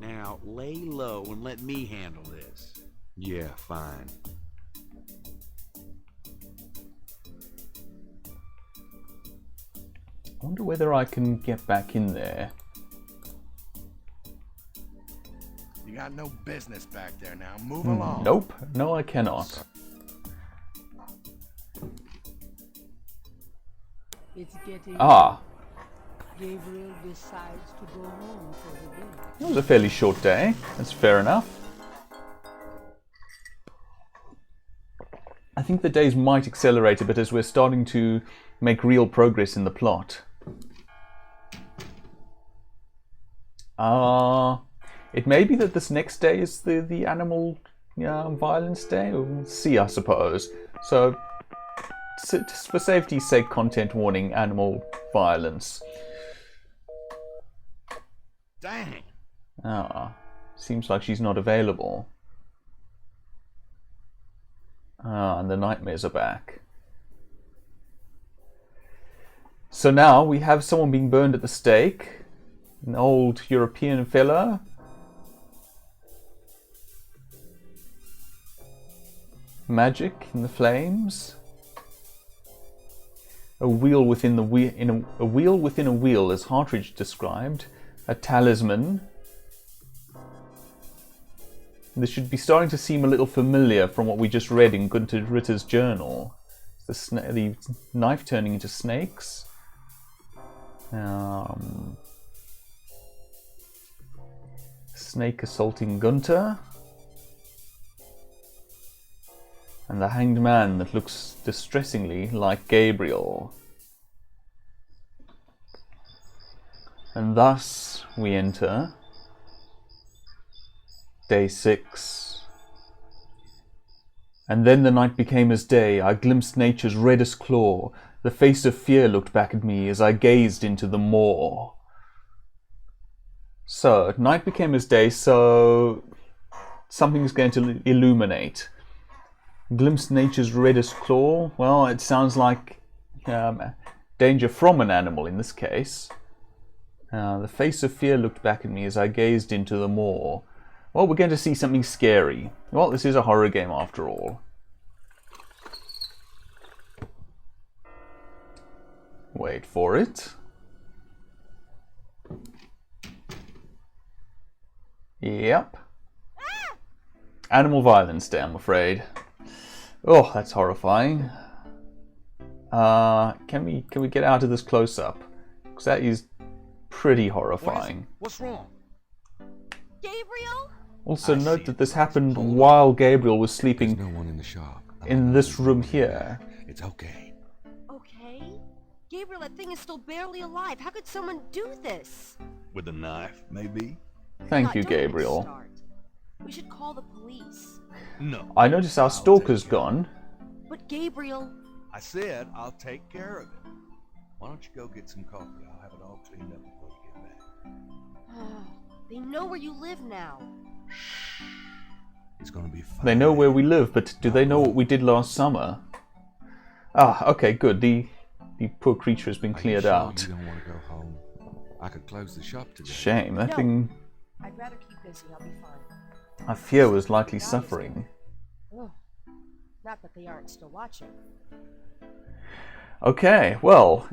G: Now, lay low and let me handle this.
B: Yeah, fine.
A: I wonder whether I can get back in there.
I: You got no business back there now. Move along.
A: Nope, no I cannot.
E: It's getting
A: Ah,
E: Gabriel decides to go home for the day.
A: it was a fairly short day. That's fair enough. I think the days might accelerate a bit as we're starting to make real progress in the plot. It may be that this next day is the animal violence day. We'll see, I suppose. So, just for safety's sake, content warning, animal violence.
I: Dang.
A: Seems like she's not available. And the nightmares are back. So now we have someone being burned at the stake. An old European fella. Magic in the flames. A wheel within the wheel, a wheel within a wheel, as Hartridge described. A talisman. This should be starting to seem a little familiar from what we just read in Gunther Ritter's journal. The knife turning into snakes. Snake assaulting Gunther. And the hanged man that looks distressingly like Gabriel. And thus we enter Day 6. And then the night became as day. I glimpsed nature's reddest claw. The face of fear looked back at me as I gazed into the moor. So, night became as day, so something's going to illuminate. Glimpsed nature's reddest claw. Well, it sounds like danger from an animal in this case. The face of fear looked back at me as I gazed into the moor. Well, we're going to see something scary. Well, this is a horror game after all. Wait for it. Yep. Animal violence day, I'm afraid. Oh, that's horrifying. Can we get out of this close-up? Because that is pretty horrifying.
I: What's wrong?
C: Gabriel?
A: Also,
I: I
A: note
I: see
A: that
I: it.
A: this happened
B: Hold on.
A: while Gabriel was
B: There's
A: sleeping
B: no one in the shop.
A: in this room here.
B: It's okay.
C: Okay. Gabriel, that thing is still barely alive. How could someone do this?
I: With a knife, maybe?
A: Thank
C: God,
A: you,
C: don't even
A: Gabriel.
C: start. We should call the police.
I: No.
A: I notice our
I: I'll
A: stalker's
I: take care of
A: gone.
C: But Gabriel...
B: I said I'll take care of it. Why don't you go get some coffee? I'll have it all cleaned up before you get back.
C: They know where you live now.
B: It's gonna be fine.
A: They know where we live, but do they know what we did last summer? Ah, okay, good. The poor creature has been
B: Are you
A: cleared
B: sure
A: out.
B: You don't want to go home? I could close the shop today.
A: Shame. That
C: No.
A: thing,
C: I'd rather keep busy. I'll be fine.
A: I fear, was likely suffering.
C: Ugh. Not that they aren't still watching.
A: Okay, well,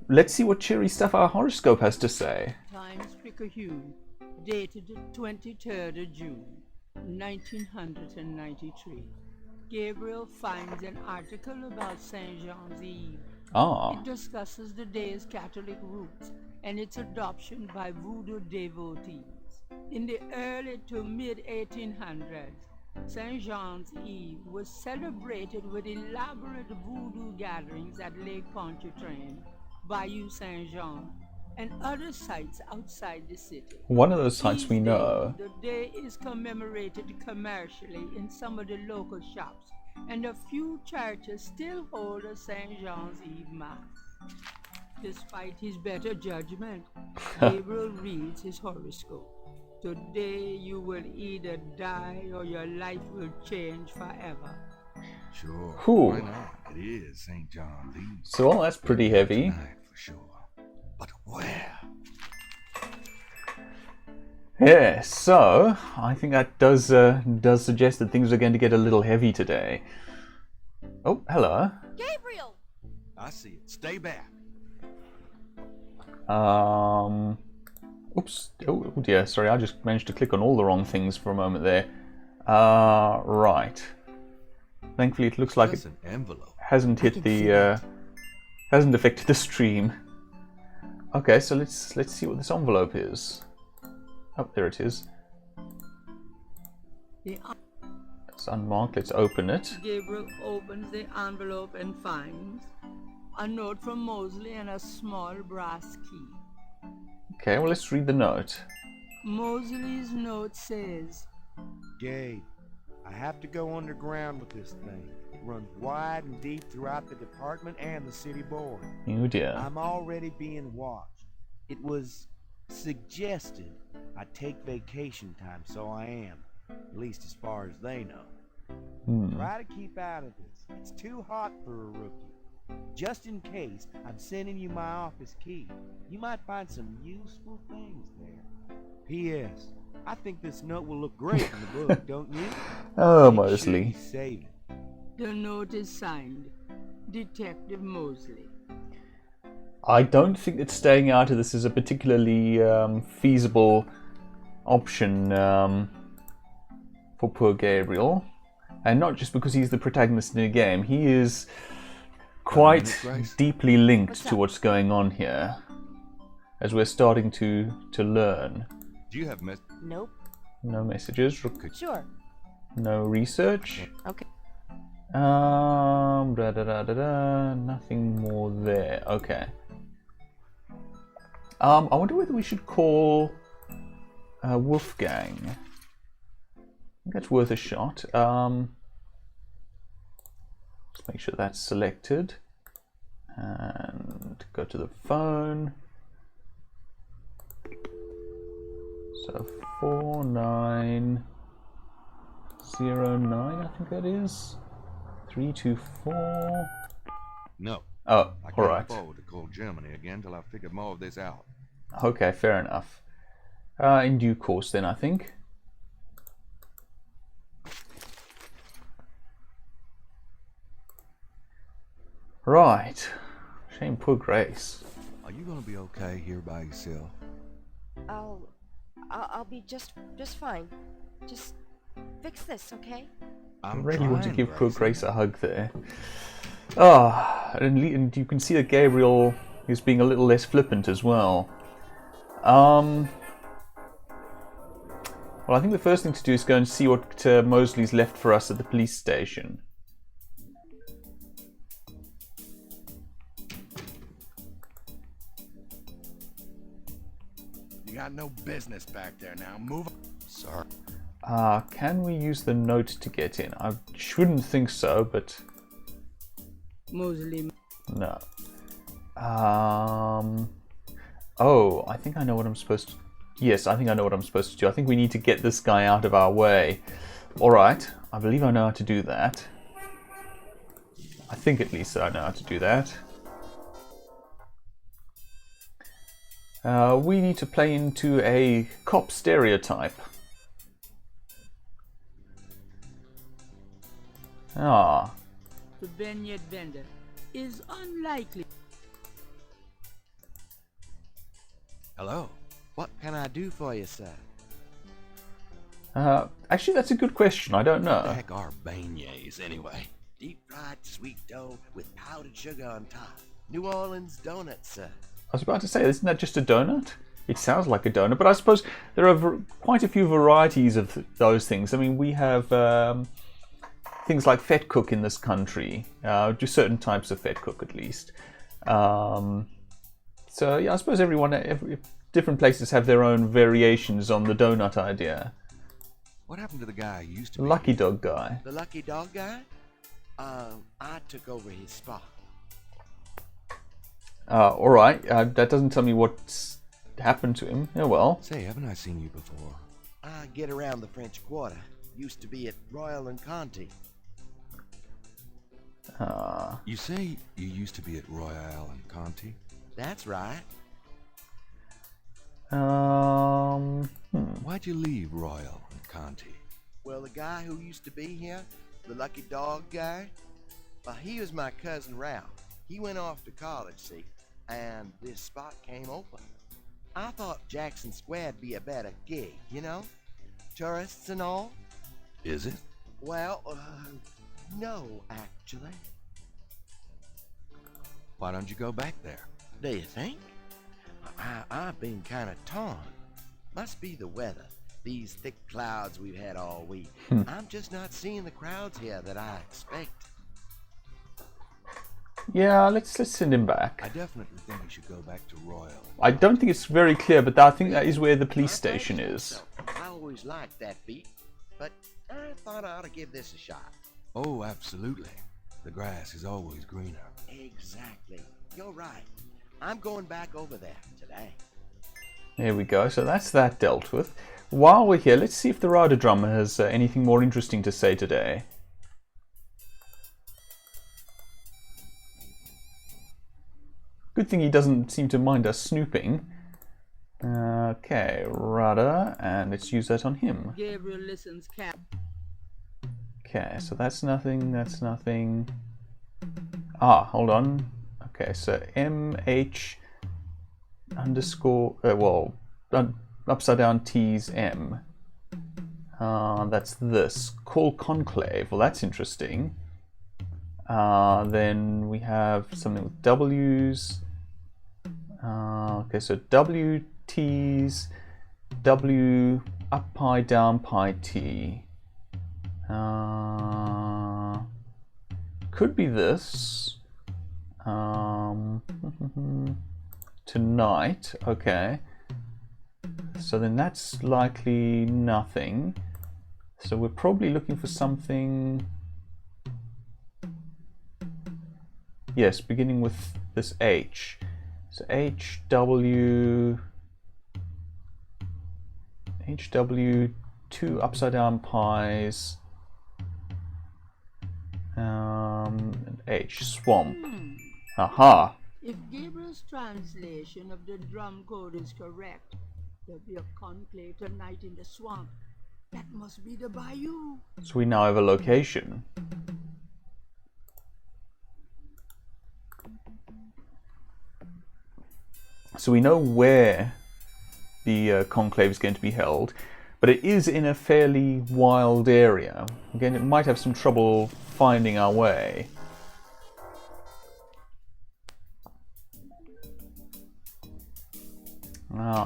A: let's see what cheery stuff our horoscope has to say.
E: Times Picayune, dated the 23rd of June, 1993. Gabriel finds an article about St. Jean's Eve.
A: Ah,
E: It discusses the day's Catholic roots and its adoption by voodoo devotees. In the early to mid-1800s, St. Jean's Eve was celebrated with elaborate voodoo gatherings at Lake Pontchartrain, Bayou St. Jean, and other sites outside the city.
A: one of those sites
E: These
A: we
E: days,
A: know.
E: the day is commemorated commercially in some of the local shops, and a few churches still hold a St. Jean's Eve Mass. Despite his better judgment, Gabriel reads his horoscope. Today you will either die or your life will change forever.
B: Sure.
A: Whew.
B: Why not? It is St. John's Eve.
A: So, well, that's pretty heavy.
B: Tonight, for sure. But where?
A: Yeah, so I think that does suggest that things are going to get a little heavy today. Oh, hello.
C: Gabriel!
B: I see it. Stay back.
A: Oops. Oh dear, sorry, I just managed to click on all the wrong things for a moment there. Right. Thankfully it looks like
B: That's
A: it
B: an envelope.
A: hasn't hit the, hasn't affected the stream. Okay, so let's see what this envelope is. Oh, there it is.
E: The
A: It's unmarked, let's open it.
E: Gabriel opens the envelope and finds a note from Mosley and a small brass key.
A: Okay, well let's read the note.
E: Mosley's note says,
G: Gabe, I have to go underground with this thing. It runs wide and deep throughout the department and the city board.
A: Oh dear.
G: I'm already being watched. It was suggested I take vacation time, so I am. At least as far as they know. Try to keep out of this. It's too hot for a rookie. Just in case, I'm sending you my office key. You might find some useful things there. P.S. I think this note will look great in the book, don't you?
A: Oh,
G: Make sure
A: Mosley.
G: you save it.
E: the note is signed, Detective Mosley.
A: I don't think that staying out of this is a particularly feasible option for poor Gabriel. And not just because he's the protagonist in the game, he is quite deeply linked to what's going on here, as we're starting to learn.
B: Do you have
C: Nope.
A: No messages,
C: Sure.
A: no research.
C: Okay.
A: Nothing more there. Okay. I wonder whether we should call Wolfgang. I think that's worth a shot. Let's make sure that's selected. And go to the phone. So 4909, I think that is. 324.
B: No.
A: Oh,
B: I
A: all
B: can't
A: right.
B: afford to call Germany again till I've figured more of this out.
A: Okay, fair enough. In due course, then, I think. Right. Shame poor Grace.
B: Are you gonna be okay here by yourself?
C: I'll be just fine. Just fix this, okay?
A: I really want to
B: trying,
A: give poor
B: Gracie.
A: Grace a hug there. And you can see that Gabriel is being a little less flippant as well. Well, I think the first thing to do is go and see what Mosley's left for us at the police station.
I: You got no business back there now. Move on.
B: Sorry.
A: Can we use the note to get in? I shouldn't think so, but
E: Muslim.
A: no. Oh, I think I know what I'm supposed to... Yes, I think I know what I'm supposed to do. I think we need to get this guy out of our way. Alright, I believe I know how to do that. I think at least I know how to do that. We need to play into a cop stereotype. Ah.
E: The beignet vendor is unlikely.
G: Hello. What can I do for you, sir?
A: Actually, that's a good question. I don't
B: What the
A: know.
B: heck are beignets, anyway?
I: Deep-fried sweet dough with powdered sugar on top. New Orleans donuts, sir.
A: I was about to say, isn't that just a donut? It sounds like a donut, but I suppose there are quite a few varieties of those things. I mean, we have things like fat cook in this country, just certain types of fat cook at least. So yeah, I suppose different places have their own variations on the donut idea.
B: What happened to the guy who used to be?
A: Lucky dog guy.
I: The lucky dog guy? I took over his spot.
A: Alright, that doesn't tell me what's happened to him. Oh well.
B: Say, haven't I seen you before?
I: I get around the French Quarter. Used to be at Royal and Conti.
B: You say you used to be at Royale and Conti?
I: That's right.
B: Why'd you leave Royal and Conti?
I: Well, the guy who used to be here, the lucky dog guy, well, he was my cousin Ralph. He went off to college, see, and this spot came open. I thought Jackson Square'd be a better gig, you know? Tourists and all.
B: Is it?
I: Well, no, actually.
B: Why don't you go back there?
I: Do you think? I've been kind of torn. Must be the weather. These thick clouds we've had all week. I'm just not seeing the crowds here that I expect.
A: Yeah, let's send him back.
B: I definitely think we should go back to Royal.
A: I don't think it's very clear, but I think that is where the police
I: I
A: station
I: think
A: is.
I: so. I always liked that beat, but I thought I ought to give this a shot.
B: Oh, absolutely. The grass is always greener.
I: Exactly. You're right. I'm going back over there today.
A: There we go. So that's that dealt with. While we're here, let's see if the Rada drummer has anything more interesting to say today. Good thing he doesn't seem to mind us snooping. Okay, Rada, and let's use that on him.
E: Gabriel listens, Cap.
A: Okay, so that's nothing, that's nothing. Ah, hold on. Okay, so MH underscore, upside down T's M. That's this. Call conclave. Well, that's interesting. Then we have something with W's. Okay, so W T's, W up pi down pi T. Could be this. Tonight, okay. So then that's likely nothing. So we're probably looking for something. Yes, beginning with this H. So HW, two upside down pies, and H, swamp. Aha.
E: If Gabriel's translation of the drum code is correct, there'll be a conclave tonight in the swamp. That must be the bayou.
A: So we now have a location. So we know where the conclave is going to be held, but it is in a fairly wild area. Again, it might have some trouble finding our way.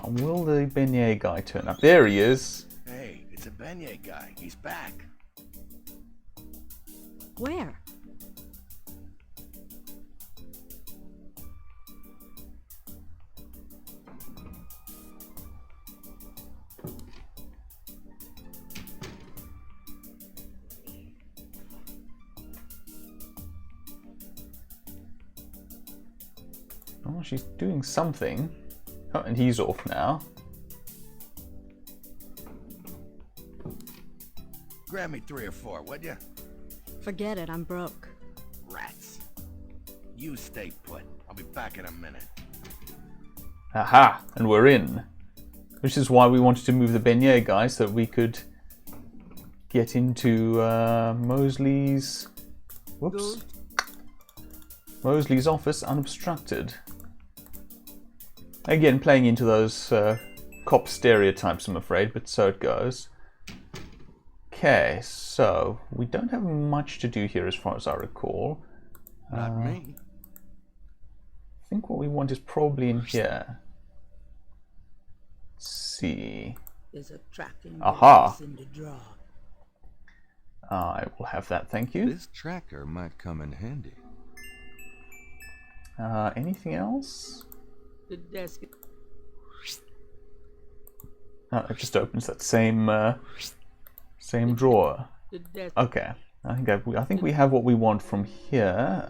A: Will the beignet guy turn up? There he is.
I: Hey, it's a beignet guy. He's back.
D: Where?
A: Oh, she's doing something. Oh, and he's off now.
B: Grab me 3 or 4, would ya?
J: Forget it, I'm broke.
B: Rats. You stay put. I'll be back in a minute.
A: Aha! And we're in. Which is why we wanted to move the beignet, guys, so that we could get into Mosley's... Whoops. Mosley's office unobstructed. Again, playing into those cop stereotypes, I'm afraid, but so it goes. Okay, so we don't have much to do here as far as I recall.
B: Not me.
A: I think what we want is probably in here. Let's see.
E: There's a tracking
A: Aha.
E: device in the drawer.
A: I will have that, thank you.
B: This tracker might come in handy.
A: Anything else?
E: The desk.
A: It just opens that same same drawer.
E: The desk.
A: Okay, I think we have what we want from here.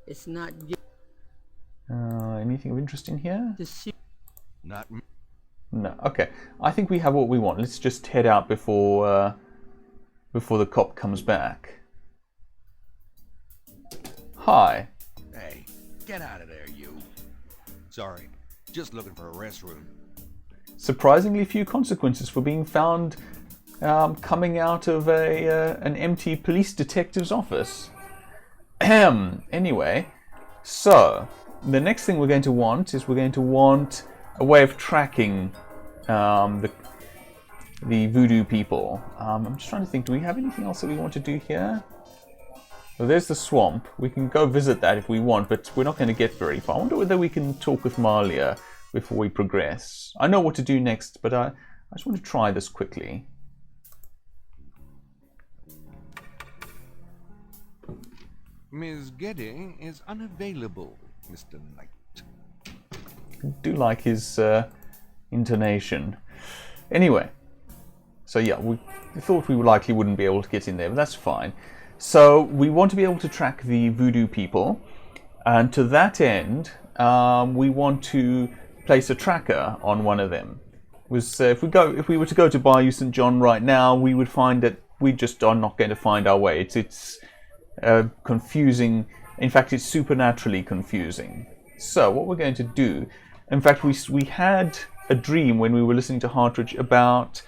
E: It's not
A: Anything of interest in here?
E: the
B: Not me.
A: No. Okay, I think we have what we want. Let's just head out before the cop comes back. Hi.
B: Hey, get out of there, you. Sorry, just looking for a restroom.
A: Surprisingly few consequences for being found coming out of an empty police detective's office. Anyway, so the next thing we're going to want is a way of tracking the voodoo people. I'm just trying to think, do we have anything else that we want to do here? Well, there's the swamp. We can go visit that if we want, but we're not going to get very far. I wonder whether we can talk with Malia before we progress. I know what to do next, but I just want to try this quickly.
B: Ms. Getty is unavailable, Mr. Knight.
A: I do like his intonation. Anyway, so yeah, we thought we likely wouldn't be able to get in there, but that's fine. So we want to be able to track the voodoo people, and to that end, we want to place a tracker on one of them. If we were to go to Bayou St. John right now, we would find that we just are not going to find our way. It's confusing. In fact, it's supernaturally confusing. So what we're going to do, in fact, we had a dream when we were listening to Hartridge about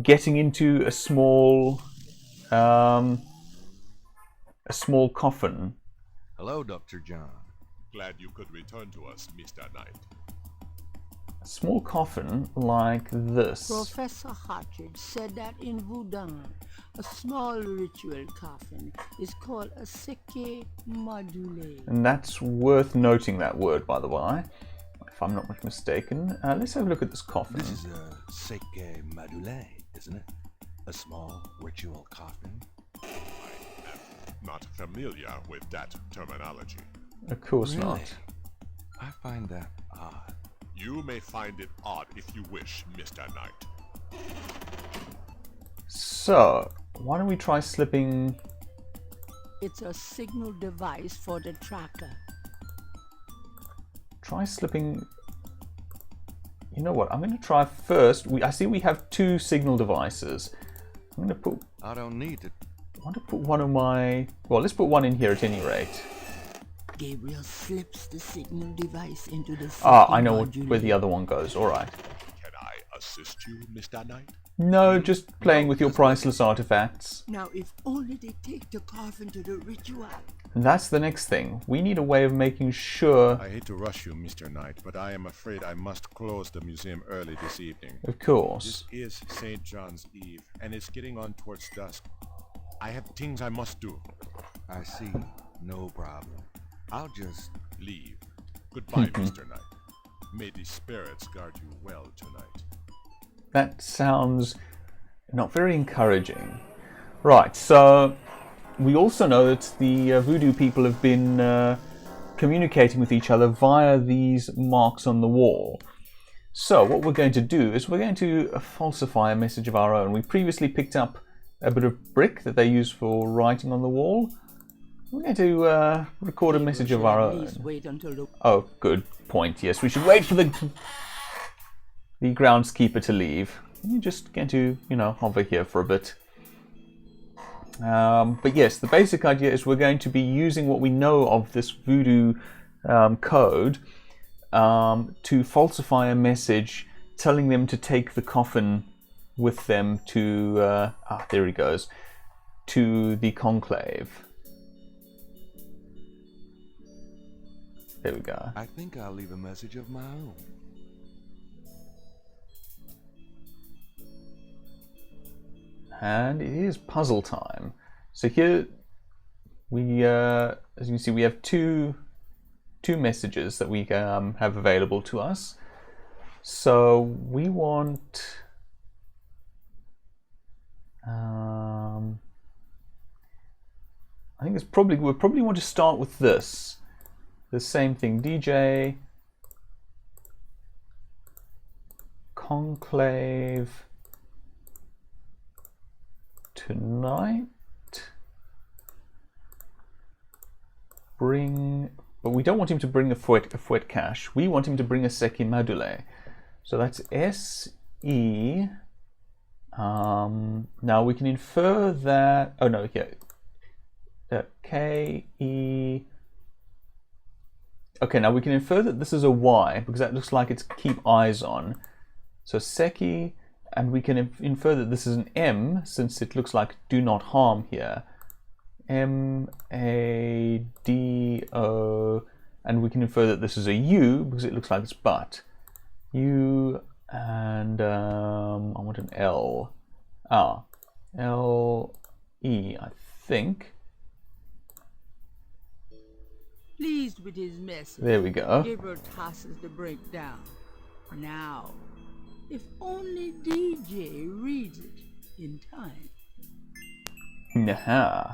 A: getting into a small coffin.
B: Hello, Dr. John.
F: Glad you could return to us, Mr. Knight.
A: A small coffin like this.
E: Professor Hartridge said that in Voodoo, a small ritual coffin is called a seke module.
A: And that's worth noting, that word, by the way, if I'm not much mistaken. Let's have a look at this coffin.
B: This is a seke module, isn't it? A small ritual coffin.
F: I am not familiar with that terminology.
A: Of course
B: Really?
A: not.
B: I find that odd.
F: You may find it odd if you wish, Mr. Knight.
A: So, why don't we try slipping...
E: It's a signal device for the tracker.
A: Try slipping... You know what, I'm going to try first. I see we have 2 signal devices. I'm going to put...
B: I don't need to.
A: I want to put one of my... Well, let's put one in here at any rate.
E: Gabriel slips the signal device into the
A: I know where the other one goes. All right.
F: Can I assist you, Mr. Knight?
A: No, just playing with your priceless artifacts.
E: Now, if only they take the coffin to the ritual.
A: And that's the next thing. We need a way of making sure...
F: I hate to rush you, Mr. Knight, but I am afraid I must close the museum early this evening.
A: Of course.
F: This is St. John's Eve, and it's getting on towards dusk. I have things I must do.
B: I see. No problem. I'll just
F: Leave. Goodbye, Mr. Knight. May the spirits guard you well tonight.
A: That sounds not very encouraging. Right, so we also know that the voodoo people have been communicating with each other via these marks on the wall. So what we're going to do is we're going to falsify a message of our own. We previously picked up a bit of brick that they use for writing on the wall. We're going to record a message of our
E: At least
A: own.
E: wait until the
A: Oh, good point. Yes, we should wait for the groundskeeper to leave. You're just going to, hover here for a bit. But yes, the basic idea is we're going to be using what we know of this voodoo code to falsify a message telling them to take the coffin with them to, there he goes, to the conclave. There we go.
B: I think I'll leave a message of my own.
A: And it is puzzle time. So here we, as you can see, we have two messages that we have available to us. So we want, I think it's probably, we'll probably want to start with this. The same thing, DJ, conclave, tonight, bring, but we don't want him to bring a fouet cache. We want him to bring a seki madule. So that's SE. Now we can infer that, oh no, yeah, KE. Okay, now we can infer that this is a Y because that looks like it's keep eyes on. So seki, and we can infer that this is an M since it looks like do not harm here. M-A-D-O, and we can infer that this is a U because it looks like it's but. U, and I want an L. L-E, I think.
E: pleased with his message.
A: There we go.
E: Gabriel tosses the breakdown. Now, if only DJ reads it in time.
A: Nah.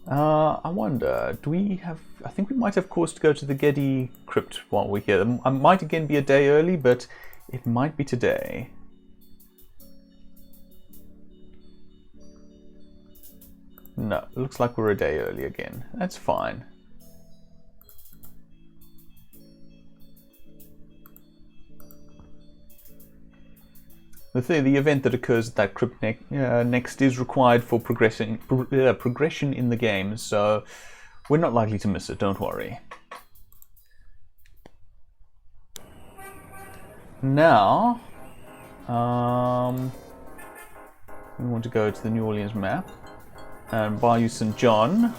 A: I wonder, do we have... I think we might have cause to go to the Geddy crypt while we're here. I might again be a day early, but it might be today. No, it looks like we're a day early again. That's fine. The event that occurs at that crypt next is required for progression in the game, so we're not likely to miss it, don't worry. Now, we want to go to the New Orleans map and Bayou St. John.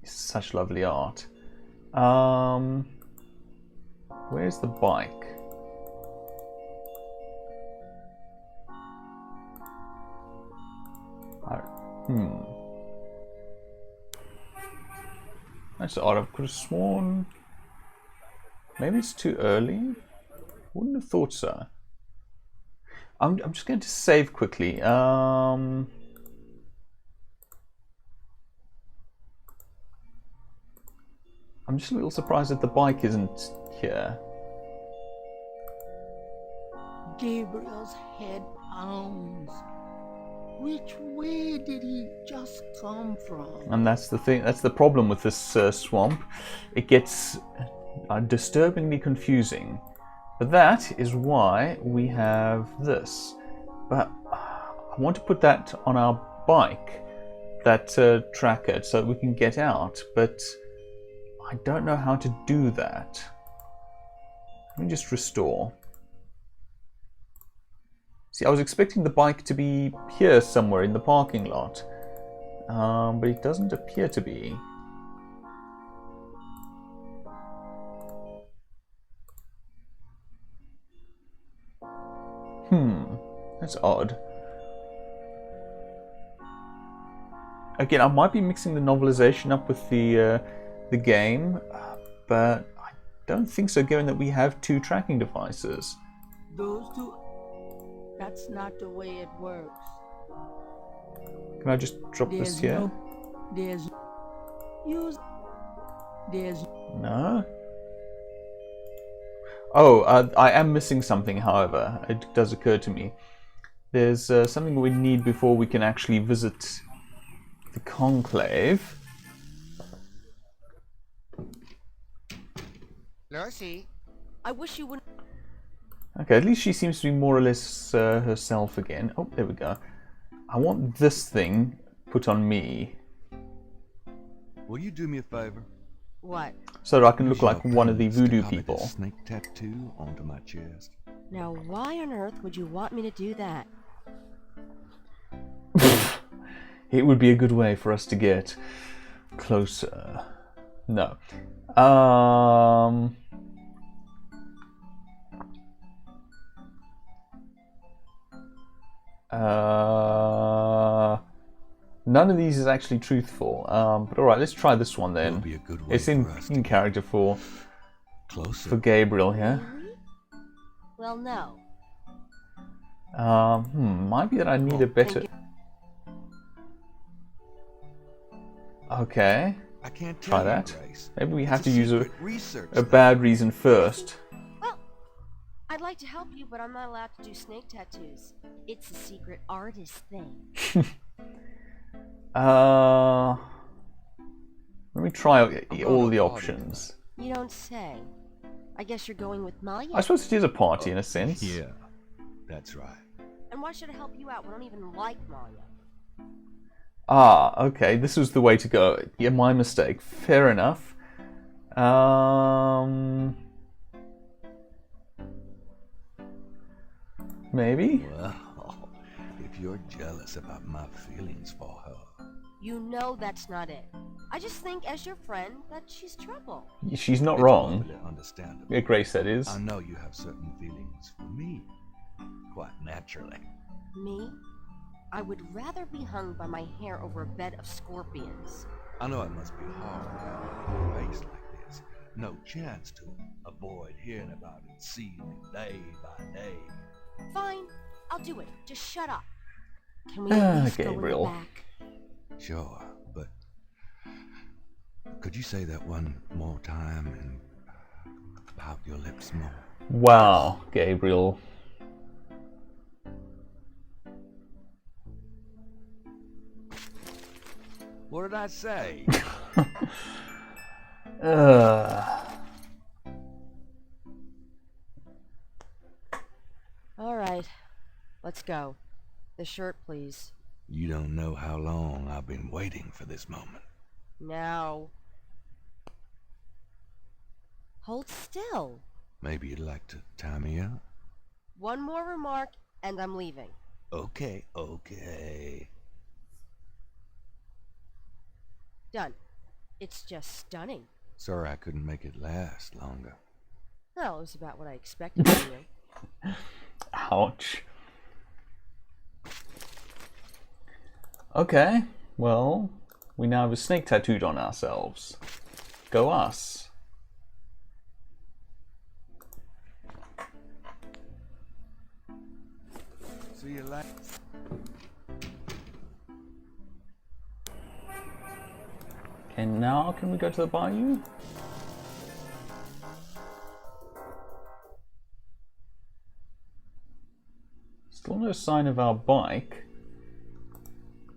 A: Such lovely art. Where's the bike? That's odd. I could have sworn. Maybe it's too early. Wouldn't have thought so. I'm just going to save quickly. I'm just a little surprised that the bike isn't here.
E: Gabriel's head pounds. Which way did he just come from?
A: And that's the thing. That's the problem with this swamp. It gets disturbingly confusing. But that is why we have this. But I want to put that on our bike, that tracker, so that we can get out. But I don't know how to do that. Let me just restore. See, I was expecting the bike to be here somewhere in the parking lot, but it doesn't appear to be. That's odd. Again, I might be mixing the novelization up with the game, but I don't think so, given that we have two tracking devices.
E: Those two... That's not the way it works.
A: Can I just drop this here? No? Oh, I am missing something, however. It does occur to me. There's something we need before we can actually visit the conclave.
I: Lucy, I wish you wouldn't.
A: Okay, at least she seems to be more or less herself again. Oh, there we go. I want this thing put on me.
B: Will you do me a favor?
C: What?
A: So that I can look
B: Use
A: like
B: your
A: one of the
B: pens to
A: voodoo
B: copy
A: people.
B: this snake tattoo onto my chest.
C: Now, why on earth would you want me to do that?
A: It would be a good way for us to get closer. No. None of these is actually truthful. But alright, let's try this one then.
B: It'll be a good way
A: It's in
B: for us to
A: character for
B: closer.
A: Gabriel here.
C: Well, no.
A: Might be that I need a better. Okay,
B: I can't
A: try
B: tell you,
A: that.
B: Grace.
A: Maybe we have
B: It's
A: to use
B: secret research
A: a
B: thing.
A: bad reason first.
C: Well, I'd like to help you, but I'm not allowed to do snake tattoos. It's a secret artist thing.
A: Let me try all the options.
C: You don't say. I guess you're going with Maya.
A: I suppose it is a party in a sense.
B: Yeah, that's right.
C: And why should I help you out? We don't even like Maya.
A: Ah, okay, this was the way to go. Yeah, my mistake. Fair enough. Maybe?
B: Well, if you're jealous about my feelings for her.
C: You know that's not it. I just think, as your friend, that she's trouble.
A: She's not
B: It's
A: wrong.
B: perfectly understandable.
A: Yeah, Grace, that is.
B: I know you have certain feelings for me. Quite naturally.
C: Me? I would rather be hung by my hair over a bed of scorpions.
B: I know it must be hard having a face like this. No chance to avoid hearing about it seething day by day.
C: Fine, I'll do it. Just shut up. Can we at least
A: Gabriel.
C: go in the back?
B: Sure, but could you say that one more time and pout your lips more?
A: Wow, Gabriel.
B: What did I say?
C: All right, let's go. The shirt, please.
B: You don't know how long I've been waiting for this moment.
C: Now. Hold still.
B: Maybe you'd like to tie me up?
C: One more remark, and I'm leaving.
B: Okay, okay.
C: Done. It's just stunning.
B: Sorry I couldn't make it last longer.
C: Well, it was about what I expected from you.
A: Ouch. Okay, well, we now have a snake tattooed on ourselves. Go us.
B: See you later.
A: Okay, now can we go to the bayou? Still no sign of our bike,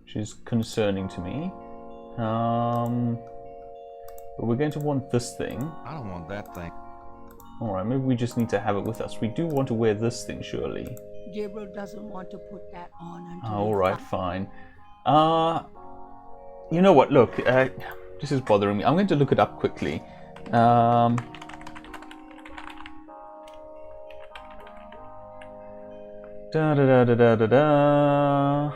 A: which is concerning to me. But we're going to want this thing.
B: I don't want that thing.
A: Alright, maybe we just need to have it with us. We do want to wear this thing, surely.
E: Gabriel doesn't want to put that on until
A: Alright, fine. You know what, look, this is bothering me. I'm going to look it up quickly. Da da da da da da da.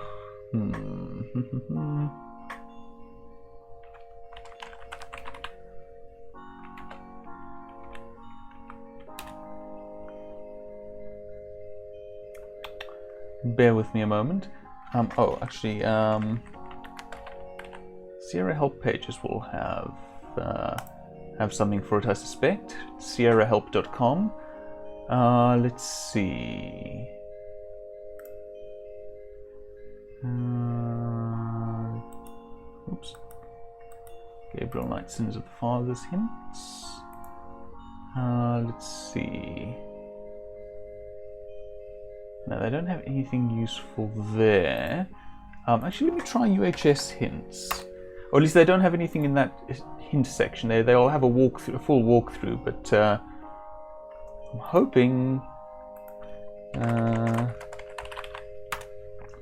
A: Bear with me a moment. Oh, actually, Sierra help pages will have something for it, I suspect. SierraHelp.com. Let's see. Oops. Gabriel Knight, Sins of the Father's Hints. Let's see. No, they don't have anything useful there. Actually, let me try UHS hints. Or at least they don't have anything in that hint section. They'll have a full walkthrough, but I'm hoping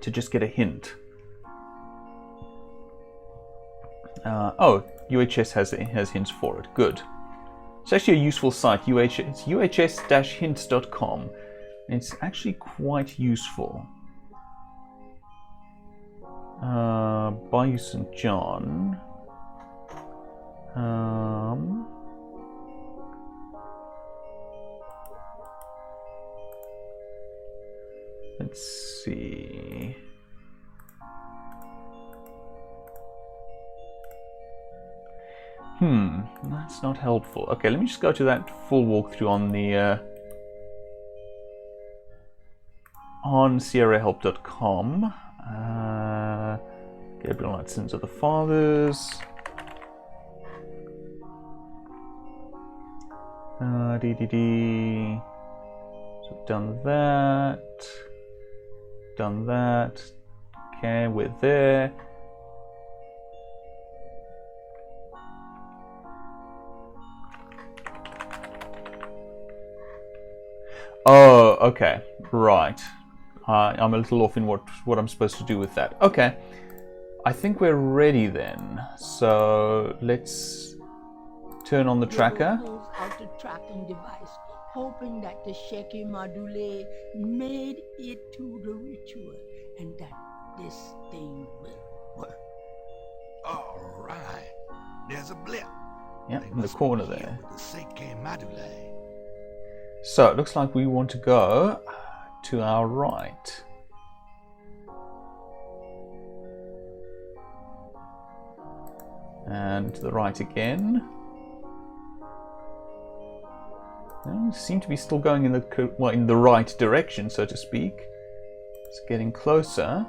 A: to just get a hint. Oh, UHS has hints for it. Good. It's actually a useful site. It's uhs-hints.com. It's actually quite useful. Bayou St. John. Let's see. That's not helpful. Okay, let me just go to that full walkthrough on the on sierrahelp.com. Gabriel Knight, Sins of the Fathers. So done that. Done that. Okay, we're there. Oh, okay, right. I'm a little off in what I'm supposed to do with that. Okay, I think we're ready then. So let's turn on the tracker.
E: Pulls out the tracking device, hoping that the shaky module made it to the ritual and that this thing will work.
B: All right. There's a blip.
A: Yeah,
B: They
A: in the
B: must
A: corner
B: be here
A: there.
B: with the shaky module.
A: So it looks like we want to go to our right. And to the right again. Well, we seem to be still going in the right direction, so to speak. It's getting closer.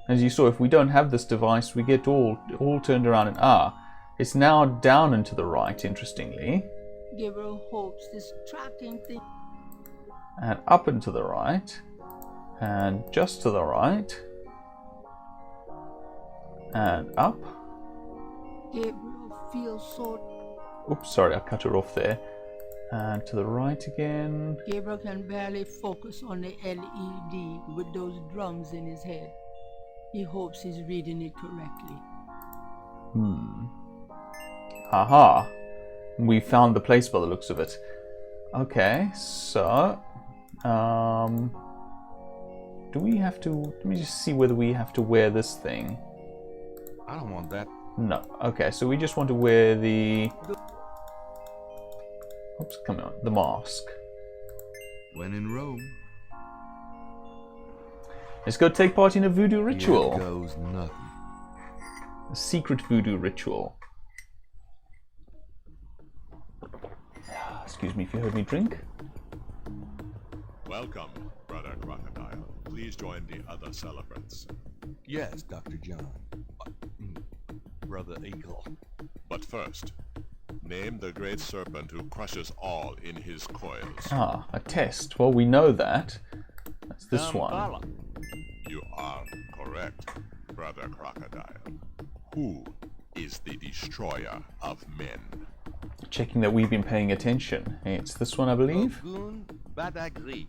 A: As you saw, if we don't have this device, we get all turned around and it's now down and to the right, interestingly.
E: Gabriel hopes this tracking thing.
A: And up and to the right. And just to the right. And up.
E: Gabriel feels so.
A: Oops, sorry, I cut her off there. And to the right again.
E: Gabriel can barely focus on the LED with those drums in his head. He hopes he's reading it correctly.
A: Aha. We found the place by the looks of it. Okay, so do we have to, let me just see whether we have to wear this thing.
B: I don't want that.
A: No. Okay, so we just want to wear the, oops, come on, the mask.
B: When in Rome.
A: Let's go take part in a voodoo ritual.
B: Here goes nothing.
A: A secret voodoo ritual. Excuse me if you heard me drink.
F: Welcome, Brother Crocodile. Please join the other celebrants.
B: Yes, Dr. John. Brother Eagle.
F: But first, name the great serpent who crushes all in his coils.
A: Ah, a test. Well, we know that. That's this one.
F: You are correct, Brother Crocodile. Who is the destroyer of men?
A: Checking that we've been paying attention. It's this one, I believe.
I: Ogun Badagri.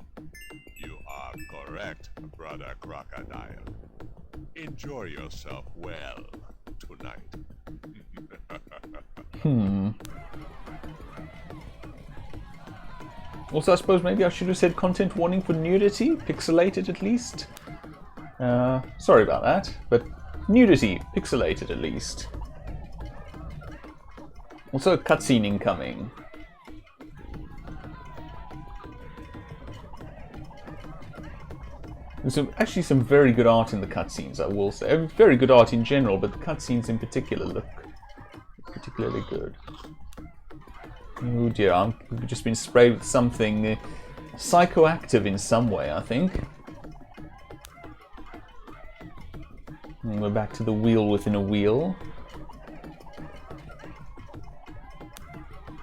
F: You are correct, Brother Crocodile. Enjoy yourself well tonight.
A: Also, I suppose maybe I should have said content warning for nudity, pixelated at least. Sorry about that, but nudity, pixelated at least. Also, cutscene incoming. There's actually some very good art in the cutscenes, I will say. Very good art in general, but the cutscenes in particular look particularly good. Oh dear, we've just been sprayed with something psychoactive in some way, I think. And we're back to the wheel within a wheel.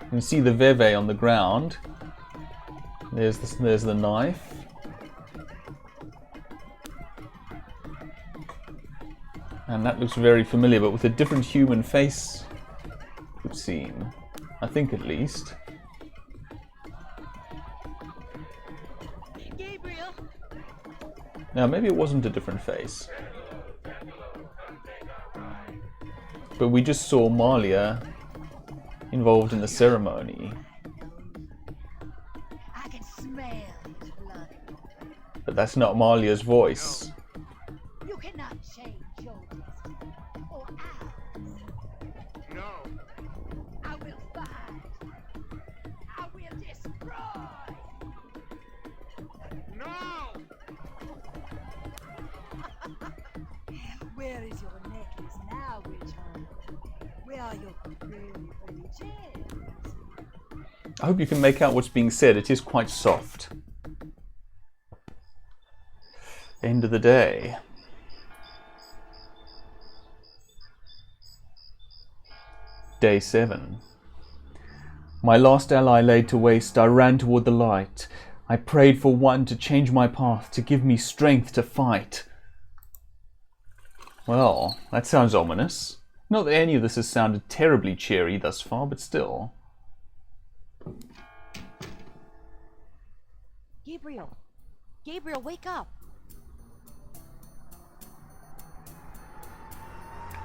A: You can see the Veve on the ground. There's the knife. And that looks very familiar, but with a different human face, it would seem. I think at least.
C: Gabriel!
A: Now, maybe it wasn't a different face. But we just saw Malia involved in the ceremony.
D: I can smell his blood.
A: But that's not Malia's voice.
D: You cannot change your destiny or ours.
G: No.
D: I will fight. I will destroy.
G: No!
D: Where is your necklace now, witch hunter? Where are your pretty gems?
A: I hope you can make out what's being said. It is quite soft. End of the day. Day 7. My last ally laid to waste, I ran toward the light. I prayed for one to change my path, to give me strength to fight. Well, that sounds ominous. Not that any of this has sounded terribly cheery thus far, but still.
C: Gabriel! Gabriel, wake up!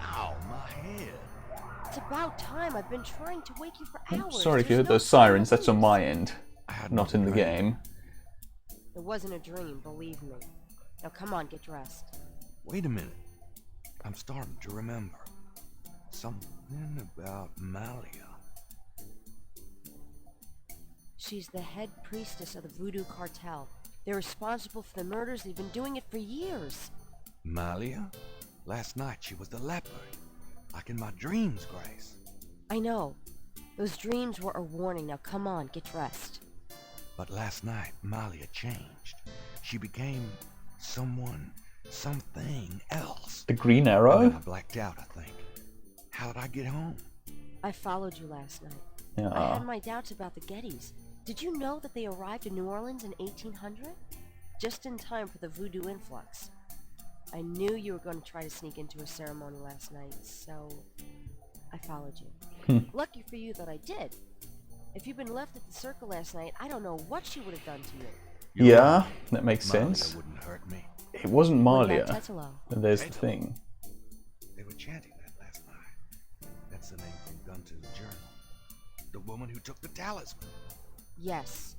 B: Ow, my head.
C: It's about time. I've been trying to wake you for hours.
A: Sorry if you heard
C: There's no
A: those sirens,
C: time.
A: that's on my end,
B: I had
A: not in the
B: dream.
A: game.
C: It wasn't a dream, believe me. Now come on, get dressed.
B: Wait a minute. I'm starting to remember. Something about Malia.
C: She's the head priestess of the Voodoo cartel. They're responsible for the murders. They've been doing it for years.
B: Malia? Last night she was the leopard. Like in my dreams, Grace.
C: I know. Those dreams were a warning. Now come on, get dressed.
B: But last night, Malia changed. She became someone, something else.
A: The Green
B: And
A: Arrow?
B: then I blacked out, I think. How did I get home?
C: I followed you last night. I
A: Yeah.
C: had my doubts about the Gettys. Did you know that they arrived in New Orleans in 1800? Just in time for the voodoo influx. I knew you were going to try to sneak into a ceremony last night, so I followed you. Lucky for you that I did. If you'd been left at the circle last night, I don't know what she would have done to you.
B: You're
A: Yeah,
B: right.
A: that makes
B: Malia
A: sense.
B: wouldn't hurt me.
A: It wasn't
C: What
A: Malia.
C: about Tetelo?
A: And there's the thing.
B: They were chanting that last night. That's the name from Gunter's journal. The woman who took the talisman.
C: Yes.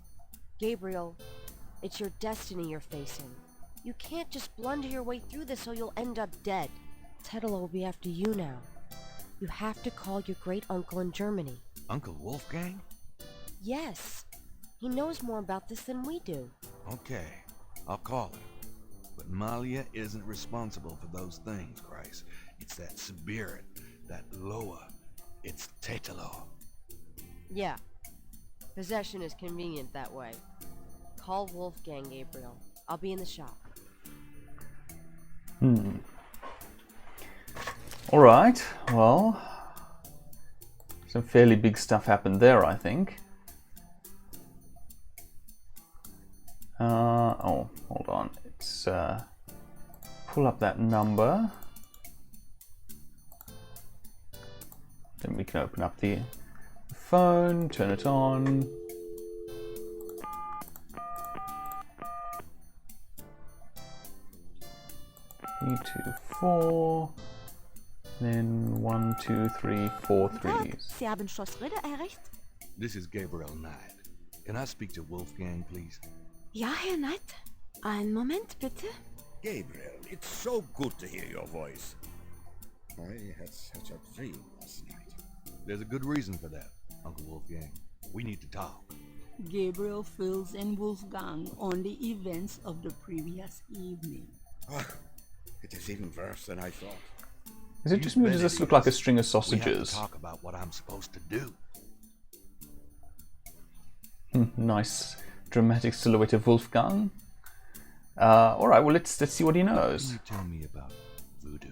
C: Gabriel, it's your destiny you're facing. You can't just blunder your way through this or you'll end up dead. Tetelo will be after you now. You have to call your great uncle in Germany.
B: Uncle Wolfgang?
C: Yes. He knows more about this than we do.
B: Okay, I'll call him. But Malia isn't responsible for those things, Grace. It's that spirit, that Loa. It's Tetelo.
C: Yeah. Possession is convenient that way. Call Wolfgang, Gabriel. I'll be in the shop.
A: Alright, well, some fairly big stuff happened there, I think. Oh, hold on. Let's pull up that number. Then we can open up the phone, turn it on. E24, then 1, 2, 3, 4 threes.
J: Sie haben Schloss Ritter erreicht?
B: This is Gabriel Knight. Can I speak to Wolfgang, please?
J: Ja, Herr Knight. Einen Moment, bitte.
H: Gabriel, it's so good to hear your voice. I had such a dream last night.
B: There's a good reason for that, Uncle Wolfgang. We need to talk.
E: Gabriel fills in Wolfgang on the events of the previous evening.
H: Oh, it is even worse than I thought.
A: Is it just me or does this look like a string of
B: We have to
A: sausages?
B: talk about what I'm supposed to do.
A: Nice dramatic silhouette of Wolfgang. Alright, well let's see what he
B: Can
A: knows.
B: you tell me about voodoo?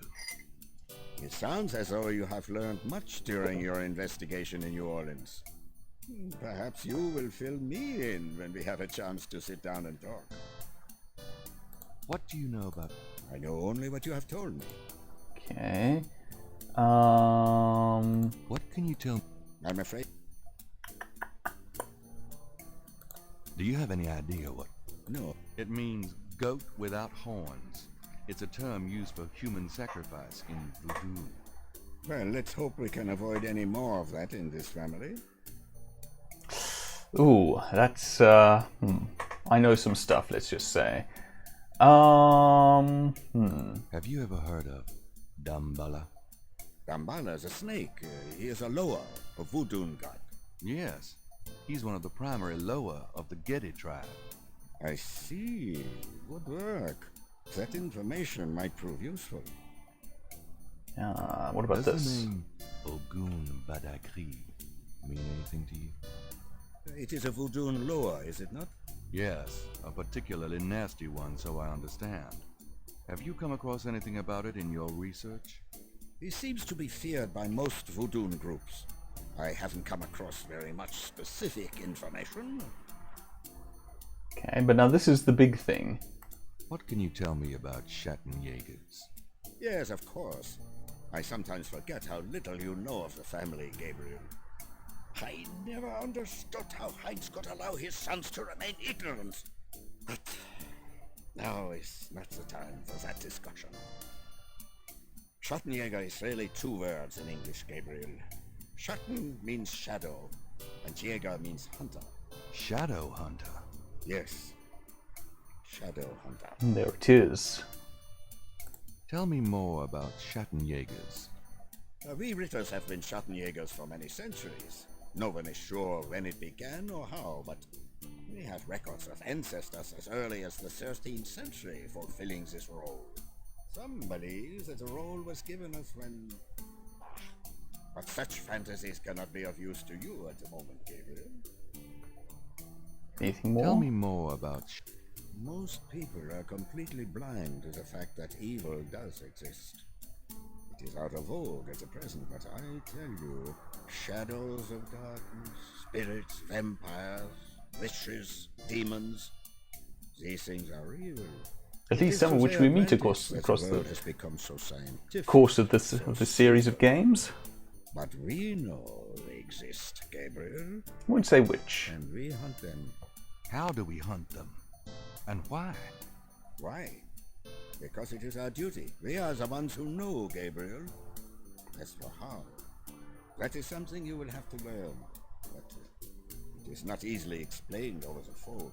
H: It sounds as though you have learned much during your investigation in New Orleans. Perhaps you will fill me in when we have a chance to sit down and talk.
B: What do you know about...
H: I know only what you have told me.
A: Okay.
B: What can you tell me?
H: I'm afraid...
B: Do you have any idea what...
H: No.
B: It means goat without horns. It's a term used for human sacrifice in voodoo.
H: Well, let's hope we can avoid any more of that in this family.
A: Ooh, that's I know some stuff, let's just say.
B: Have you ever heard of Damballa?
H: Dambala's a snake. He is a Loa, a voodoo god.
B: Yes. He's one of the primary Loa of the Gedi tribe.
H: I see. Good work. That information might prove useful.
A: What about
B: Does
A: this?
B: the name Ogun Badakri mean anything to you?
H: It is a voodoo Loa, is it not?
B: Yes, a particularly nasty one, so I understand. Have you come across anything about it in your research?
H: He seems to be feared by most voodoo groups. I haven't come across very much specific information.
A: Okay, but now this is the big thing.
B: What can you tell me about Schattenjägers?
H: Yes, of course. I sometimes forget how little you know of the family, Gabriel. I never understood how Heinz could allow his sons to remain ignorant. But now is not the time for that discussion. Schattenjäger is really two words in English, Gabriel. Schatten means shadow, and Jäger means hunter.
B: Shadow Hunter?
H: Yes, shadow hunter.
A: There it is.
B: Tell me more about Schattenjägers.
H: We Ritters have been Schattenjägers for many centuries. No one is sure when it began or how, but we have records of ancestors as early as the 13th century fulfilling this role. Some believe that the role was given us when... But such fantasies cannot be of use to you at the moment, Gabriel.
A: Anything more?
B: Tell me more about...
H: Most people are completely blind to the fact that evil does exist. It is out of vogue at the present, but I tell you, shadows of darkness, spirits, vampires, witches, demons, these things are real.
A: At least some of which we meet across
H: the
A: the
H: has become so scientific.
A: course of this series of games.
H: But we know they exist, Gabriel,
A: I wouldn't say which.
H: and we hunt them.
B: How do we hunt them? And why?
H: Why? Because it is our duty. We are the ones who know, Gabriel. As for how, that is something you will have to learn. But it is not easily explained over the phone.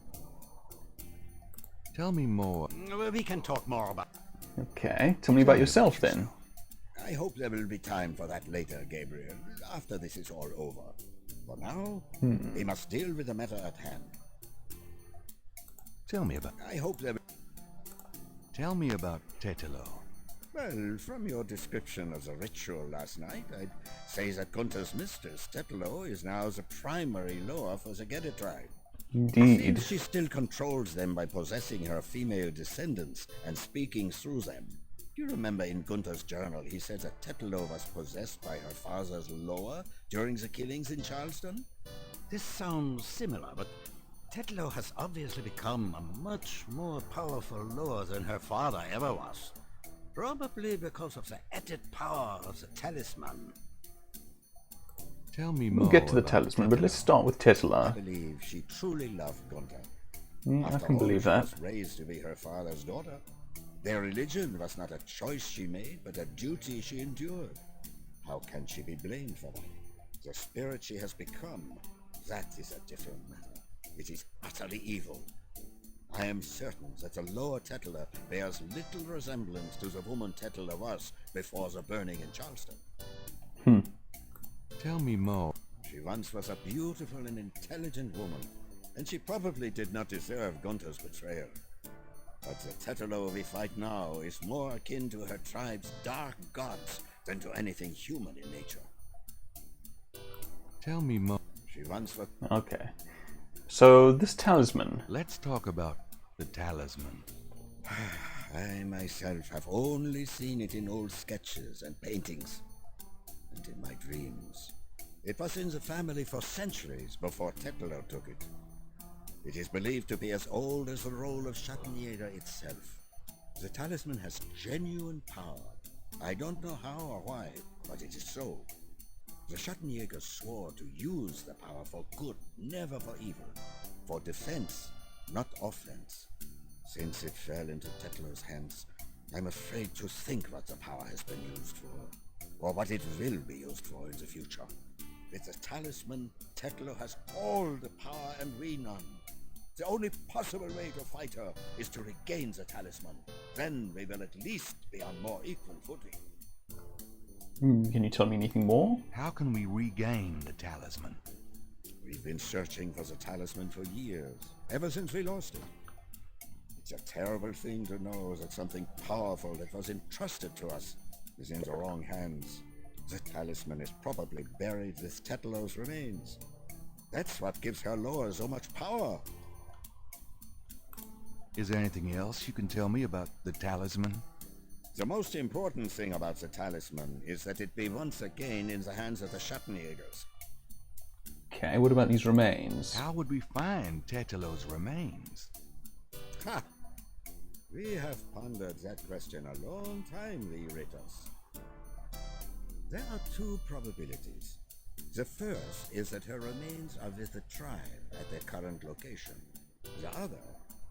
B: Tell me more.
H: We can talk more about...
A: Okay, tell me about yourself then.
H: I hope there will be time for that later, Gabriel, after this is all over. For now, we must deal with the matter at hand.
B: Tell me about...
H: I hope there will...
B: Tell me about Tetelo.
H: Well, from your description of the ritual last night, I'd say that Gunther's mistress, Tetelo, is now the primary Loa for the Gedi tribe.
A: Indeed.
H: Seems she still controls them by possessing her female descendants and speaking through them. Do you remember in Gunther's journal he said that Tetelo was possessed by her father's Loa during the killings in Charleston?
K: This sounds similar, but Tetelo has obviously become a much more powerful Loa than her father ever was. Probably because of the added power of the talisman.
B: Tell me more.
A: We'll get to the
B: about
A: talisman, but let's start with
H: I
A: Tetela.
H: believe she truly loved Gunther.
A: I
H: After
A: can
H: all,
A: believe
H: she
A: that.
H: was raised to be her father's daughter. Their religion was not a choice she made, but a duty she endured. How can she be blamed for that? The spirit she has become, that is a different matter. It is utterly evil. I am certain that the lower Tetela bears little resemblance to the woman Tetela was before the burning in Charleston.
B: Tell me more.
H: She once was a beautiful and intelligent woman, and she probably did not deserve Gunther's betrayal. But the Tetelo we fight now is more akin to her tribe's dark gods than to anything human in nature.
B: Tell me more.
H: She once was...
A: Okay. So, this talisman.
B: Let's talk about the talisman.
H: I myself have only seen it in old sketches and paintings, and in my dreams. It was in the family for centuries before Tetlow took it. It is believed to be as old as the role of Schattenjäger itself. The talisman has genuine power. I don't know how or why, but it is so. The Schattenjäger swore to use the power for good, never for evil. For defense, not offense. Since it fell into Tetlow's hands, I'm afraid to think what the power has been used for, or what it will be used for in the future. With the talisman, Tetlow has all the power and we none. The only possible way to fight her is to regain the talisman. Then we will at least be on more equal footing.
A: Can you tell me anything more?
B: How can we regain the talisman?
H: We've been searching for the talisman for years, ever since we lost it. It's a terrible thing to know that something powerful that was entrusted to us is in the wrong hands. The talisman is probably buried with Tetlow's remains. That's what gives her lore so much power.
B: Is there anything else you can tell me about the talisman?
H: The most important thing about the talisman is that it be once again in the hands of the Schattenjägers.
A: Okay, what about these remains?
B: How would we find Tetlow's remains?
H: Ha! We have pondered that question a long time, the Ritters. There are two probabilities. The first is that her remains are with the tribe at their current location. The other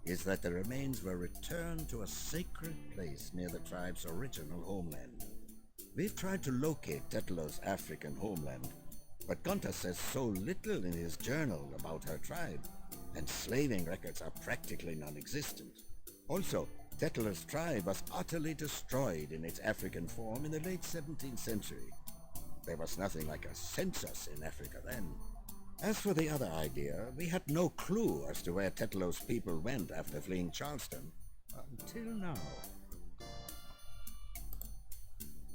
H: is that the remains were returned to a sacred place near the tribe's original homeland. We've tried to locate Tetlow's African homeland, but Gunther says so little in his journal about her tribe, and slaving records are practically non-existent. Also, Tetlow's tribe was utterly destroyed in its African form in the late 17th century. There was nothing like a census in Africa then. As for the other idea, we had no clue as to where Tetlow's people went after fleeing Charleston. Until now.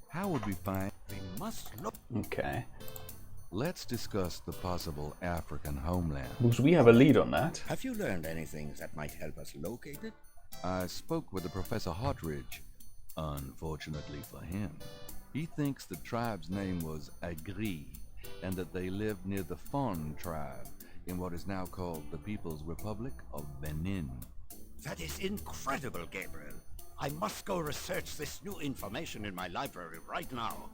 B: How would we find...
K: We must look.
A: Okay.
B: Let's discuss the possible African homeland.
A: Because we have a lead on that.
H: Have you learned anything that might help us locate it?
B: I spoke with the Professor Hartridge. Unfortunately for him, he thinks the tribe's name was Agri, and that they lived near the Fon tribe in what is now called the People's Republic of Benin.
K: That is incredible, Gabriel. I must go research this new information in my library right now.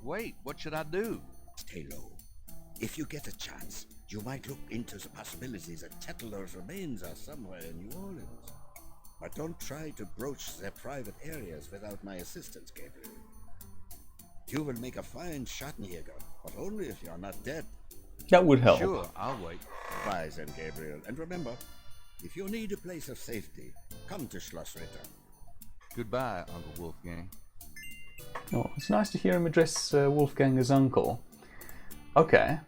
B: Wait, what should I do?
H: Stay low. If you get a chance, you might look into the possibility that Tetlow's remains are somewhere in New Orleans. But don't try to broach their private areas without my assistance, Gabriel. You will make a fine Schattenjäger, but only if you are not dead.
A: That would help.
B: Sure, I'll wait.
H: Rise then, Gabriel, and remember, if you need a place of safety, come to Schloss Ritter.
B: Goodbye, Uncle Wolfgang.
A: Oh, it's nice to hear him address Wolfgang as uncle. Okay,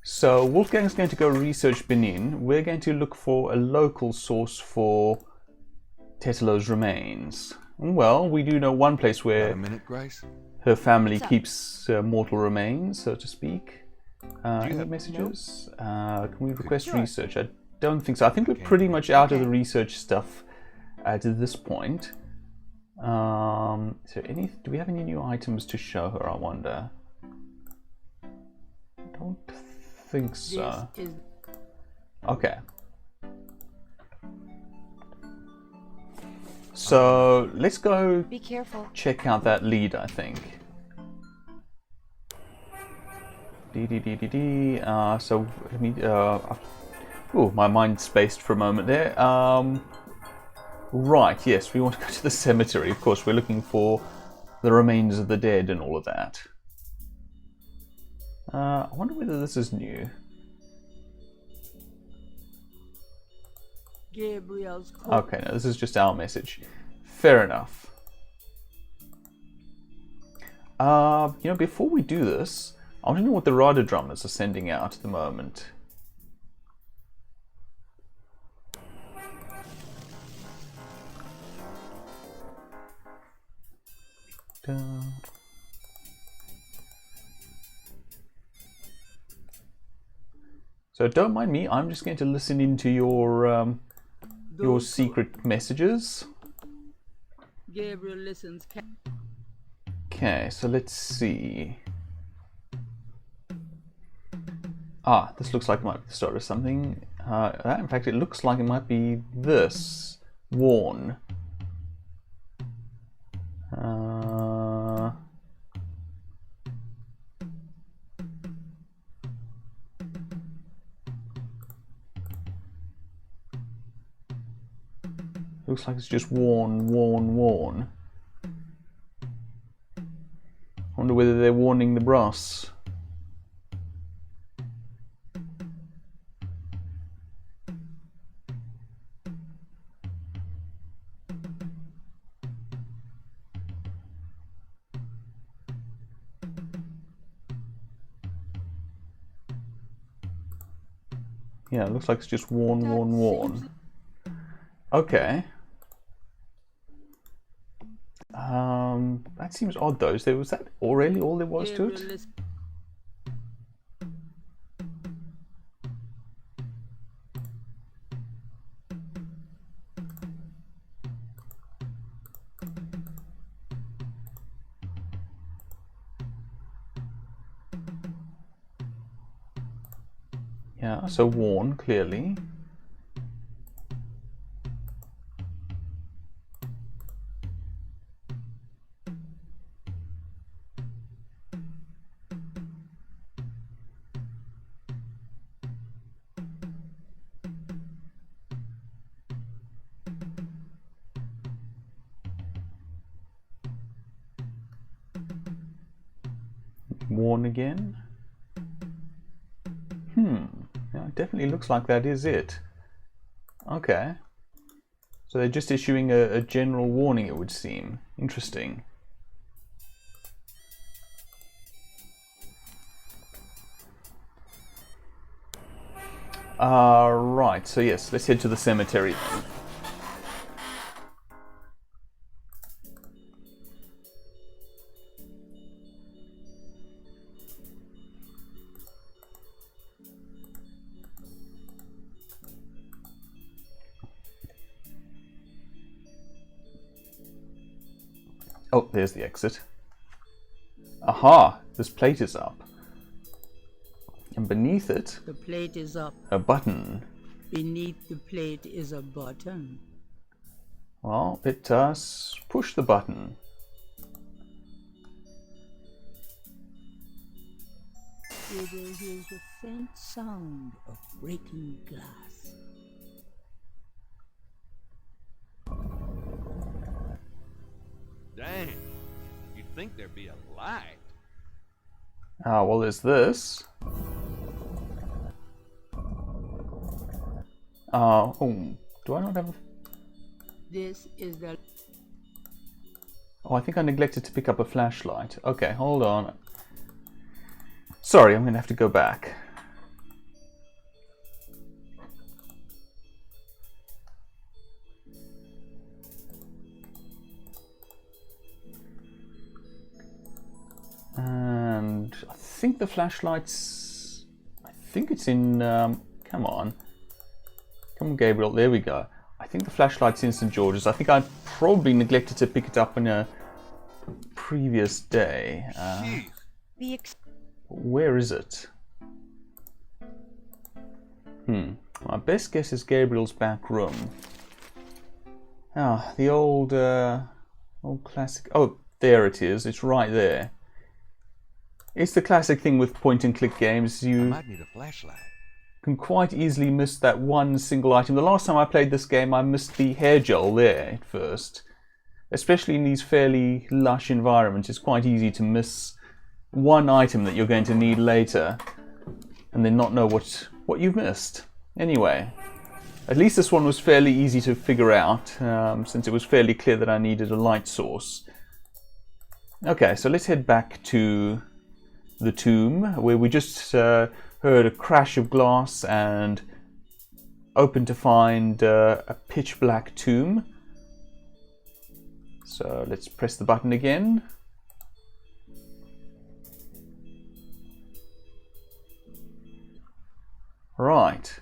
A: so Wolfgang's going to go research Benin. We're going to look for a local source for Tetlow's remains. Well, we do know one place where
B: A minute, Grace?
A: her family keeps mortal remains, so to speak. Any
B: have
A: messages? Can we request research? I don't think so. I think we're pretty much out of the research stuff to this point. So do we have any new items to show her, I wonder? I don't think so.
E: This is
A: Okay. So let's go
C: Be careful.
A: check out that lead, I think. So let me. Oh, my mind spaced for a moment there. Right, yes, we want to go to the cemetery. Of course, we're looking for the remains of the dead and all of that. I wonder whether this is new.
E: Gabriel's coat.
A: Okay, no, this is just our message. Fair enough. Before we do this, I want to know what the radar drummers are sending out at the moment. So don't mind me, I'm just going to listen into your secret messages.
E: Gabriel listens.
A: Okay, so let's see. Ah, this looks like it might be the start of something. In fact, it looks like it might be this. Warn. Looks like it's just warn, warn, warn. I wonder whether they're warning the brass. Yeah, it looks like it's just warn, warn, warn. Okay. That seems odd though. Was that really all there was to it? Yeah, so warn, clearly. Warn again. Yeah, it definitely looks like that is it. Okay. So they're just issuing a general warning, it would seem. Interesting. Right, so yes, let's head to the cemetery then. Oh, there's the exit. Aha! This plate is up. And beneath it...
E: The plate is up.
A: A button.
E: Beneath the plate is a button.
A: Well, let us push the button.
E: You will hear the faint sound of breaking glass.
B: Dang, you'd think there'd be a light.
A: Ah, well, there's this. Oh, do I not have a...
E: This is the...
A: Oh, I think I neglected to pick up a flashlight. Okay, hold on. Sorry, I'm going to have to go back. And I think the flashlight's... I think it's in... come on. Come on, Gabriel. There we go. I think the flashlight's in St. George's. I think I probably neglected to pick it up on a previous day. Where is it? My best guess is Gabriel's back room. Ah, the old classic... Oh, there it is. It's right there. It's the classic thing with point-and-click games. You
B: might need a flashlight.
A: Can quite easily miss that one single item. The last time I played this game, I missed the hair gel there at first. Especially in these fairly lush environments, it's quite easy to miss one item that you're going to need later and then not know what you've missed. Anyway, at least this one was fairly easy to figure out, since it was fairly clear that I needed a light source. Okay, so let's head back to the tomb, where we just heard a crash of glass and opened to find a pitch black tomb. So let's press the button again. Right.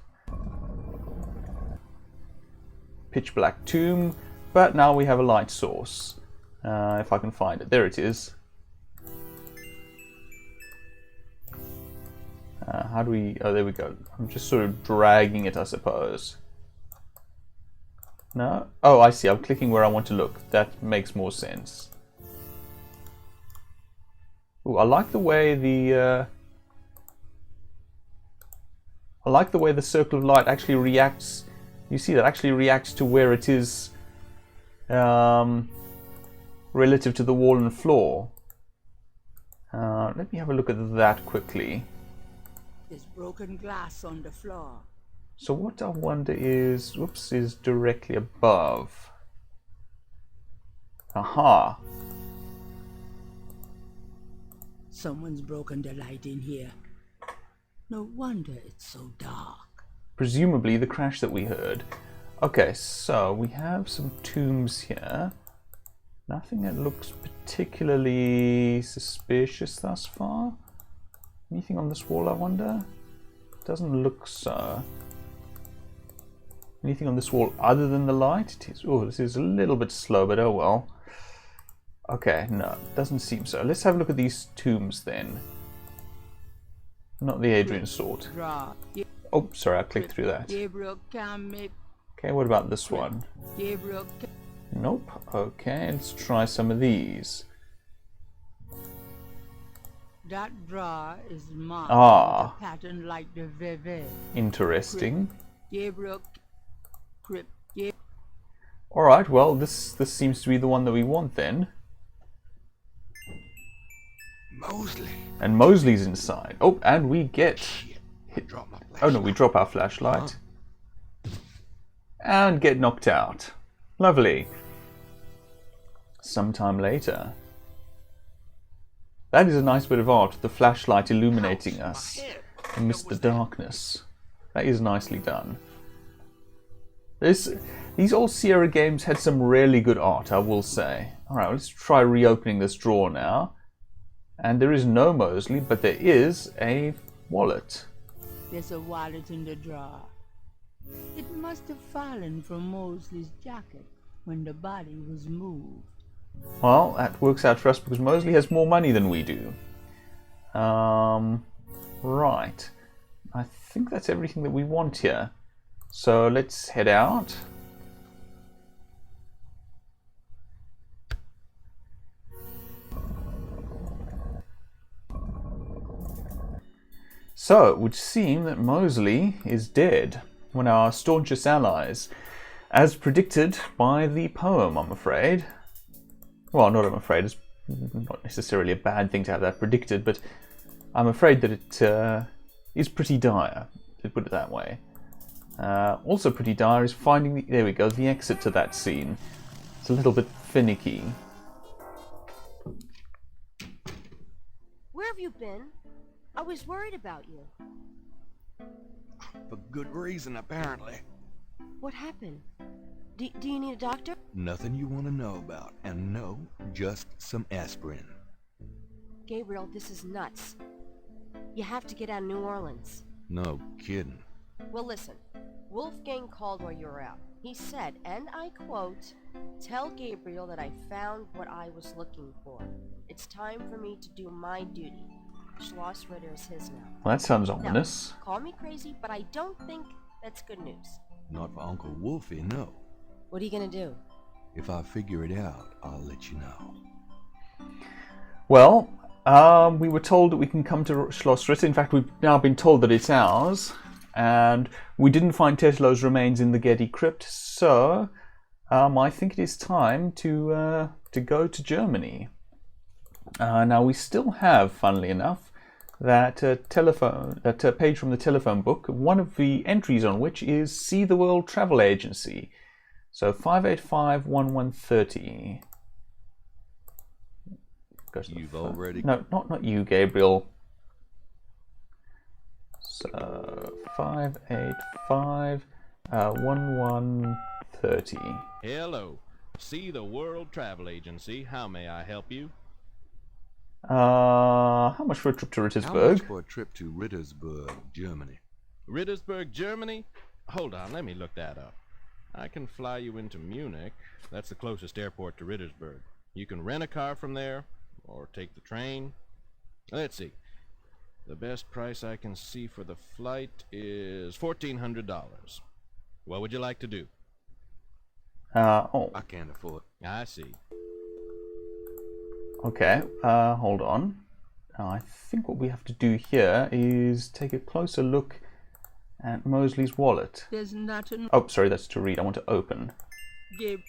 A: Pitch black tomb, but now we have a light source. If I can find it. There it is. How do we... Oh, there we go. I'm just sort of dragging it, I suppose. No? Oh, I see. I'm clicking where I want to look. That makes more sense. Ooh, I like the way the... I like the way the circle of light actually reacts. You see, that actually reacts to where it is relative to the wall and floor. Let me have a look at that quickly.
E: There's broken glass on the floor.
A: So what I wonder is, whoops, is directly above. Aha.
E: Someone's broken the light in here. No wonder it's so dark.
A: Presumably the crash that we heard. Okay, so we have some tombs here. Nothing that looks particularly suspicious thus far. Anything on this wall, I wonder? Doesn't look so. Anything on this wall other than the light? It is, oh, this is a little bit slow, but oh well. Okay, no, doesn't seem so. Let's have a look at these tombs then. Not the Adrian sort. Oh, sorry, I clicked through that.
E: Gabriel can make...
A: Okay, what about this one?
E: Gabriel can...
A: Nope. Okay, let's try some of these.
E: That drawer is marked
A: Ah.
E: with a pattern like the VV.
A: Interesting.
E: Gabriel Crypt.
A: Alright, well, this seems to be the one that we want then.
B: Mosley.
A: And Mosley's inside. Oh, and we get hit.
B: Drop my flashlight.
A: Oh no, we drop our flashlight. And get knocked out. Lovely. Sometime later. That is a nice bit of art, the flashlight illuminating us amidst the darkness. That is nicely done. These old Sierra games had some really good art, I will say. Alright, let's try reopening this drawer now. And there is no Mosley, but there is a wallet.
E: There's a wallet in the drawer. It must have fallen from Mosley's jacket when the body was moved.
A: Well, that works out for us because Mosley has more money than we do. Right. I think that's everything that we want here. So let's head out. So it would seem that Mosley is dead, one of our staunchest allies, as predicted by the poem, I'm afraid. Well, not I'm afraid, it's not necessarily a bad thing to have that predicted, but I'm afraid that it is pretty dire, to put it that way. Also pretty dire is finding the, there we go, the exit to that scene. It's a little bit finicky.
C: Where have you been? I was worried about you.
B: For good reason, apparently.
C: What happened? Do you need a doctor?
B: Nothing you want to know about. And no, just some aspirin.
C: Gabriel, this is nuts. You have to get out of New Orleans.
B: No kidding.
C: Well, listen. Wolfgang called while you were out. He said, and I quote, "Tell Gabriel that I found what I was looking for. It's time for me to do my duty. Schloss Ritter is his now."
A: Well, that sounds ominous.
C: Now, call me crazy, but I don't think that's good news.
B: Not for Uncle Wolfie, no.
C: What are you gonna do?
B: If I figure it out, I'll let you know.
A: Well, we were told that we can come to Schloss Ritter. In fact, we've now been told that it's ours. And we didn't find Tetlo's remains in the Getty crypt, so I think it is time to go to Germany. Now we still have, funnily enough, that page from the telephone book. One of the entries on which is See the World Travel Agency. So 585-1130.
B: You've already...
A: No, not you, Gabriel. So 585-1130.
L: Hello. See the World Travel Agency. How may I help you?
A: How much for a trip to Rittersburg?
B: How much for a trip to Rittersburg, Germany?
L: Rittersburg, Germany? Hold on, let me look that up. I can fly you into Munich. That's the closest airport to Rittersburg. You can rent a car from there, or take the train. Let's see. The best price I can see for the flight is $1,400. What would you like to do?
B: I can't afford.
L: I see.
A: Okay, hold on. I think what we have to do here is take a closer look at Mosley's wallet.
E: There's nothing.
A: Oh, sorry, that's to read. I want to open.
E: Gave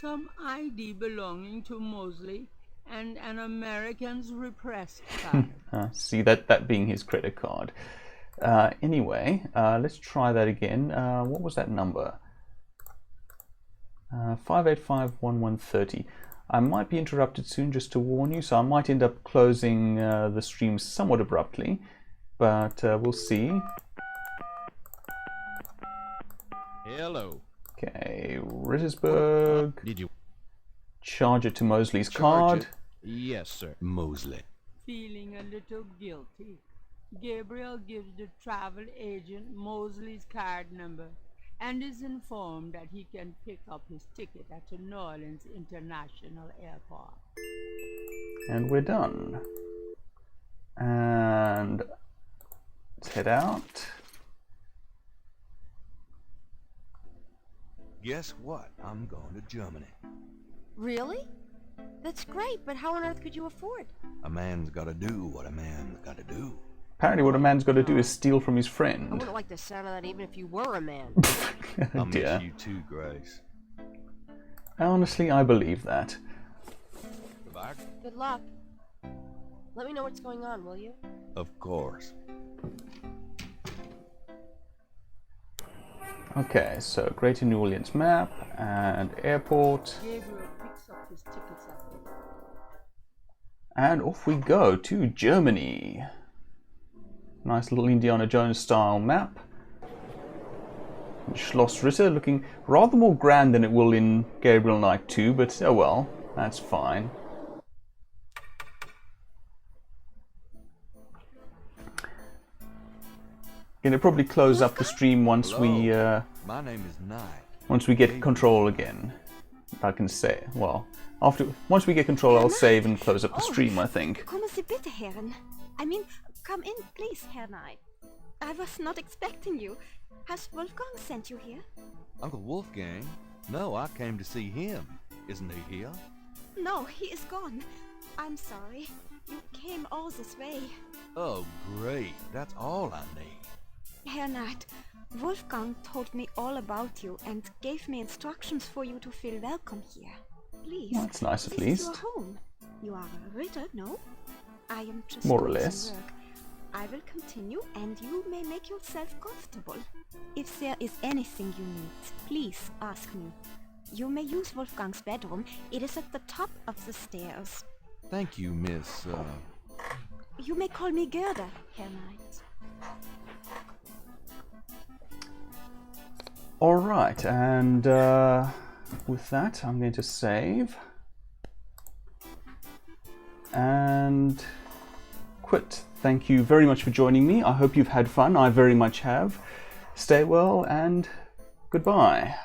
E: some ID belonging to Mosley and an American's repressed card.
A: See, that being his credit card. Anyway, let's try that again. What was that number? 5851130. I might be interrupted soon, just to warn you, so I might end up closing the stream somewhat abruptly, but we'll see.
L: Hello.
A: Okay, Rittersburg.
L: Did you
A: charge it to Mosley's
B: Charge
A: card?
B: it.
L: Yes, sir.
B: Mosley.
E: Feeling a little guilty, Gabriel gives the travel agent Mosley's card number and is informed that he can pick up his ticket at the New Orleans International Airport.
A: And we're done. And let's head out.
B: Guess what? I'm going to Germany.
C: Really? That's great, but how on earth could you afford?
B: A man's got to do what a man's got to do.
A: Apparently what a man's got to do is steal from his
C: I
A: friend.
C: wouldn't like the sound of that even if you were a man.
B: I'll
A: Dear.
B: miss you too, Grace.
A: Honestly, I believe that.
B: Goodbye.
C: Good luck. Let me know what's going on, will you?
B: Of course.
A: Okay, so Greater New Orleans map and airport.
E: Gabriel picks up his tickets at the
A: And off we go to Germany. Nice little Indiana Jones style map. Schloss Ritter looking rather more grand than it will in Gabriel Knight 2, but oh well, that's fine. Gonna probably close up the stream once
B: My name is Knight.
A: once we get control again. I can say, well, once we get control, I'll save and close up the stream, I think.
J: Kommen Sie bitte, Herren. I mean, come in, please, Herr Knight. I was not expecting you. Has Wolfgang sent you here?
B: Uncle Wolfgang? No, I came to see him. Isn't he here?
J: No, he is gone. I'm sorry. You came all this way.
B: Oh, great. That's all I need.
J: Herr Knight, Wolfgang told me all about you and gave me instructions for you to feel welcome here. Please.
A: Well, that's nice at
J: this
A: least.
J: is your home. You are a Ritter, no? I am just
A: More or
J: doing some
A: less.
J: work. I will continue and you may make yourself comfortable. If there is anything you need, please ask me. You may use Wolfgang's bedroom. It is at the top of the stairs.
B: Thank you, Miss,
J: You may call me Gerda, Herr Knight.
A: Alright, and with that, I'm going to save. And quit. Thank you very much for joining me. I hope you've had fun. I very much have. Stay well and goodbye.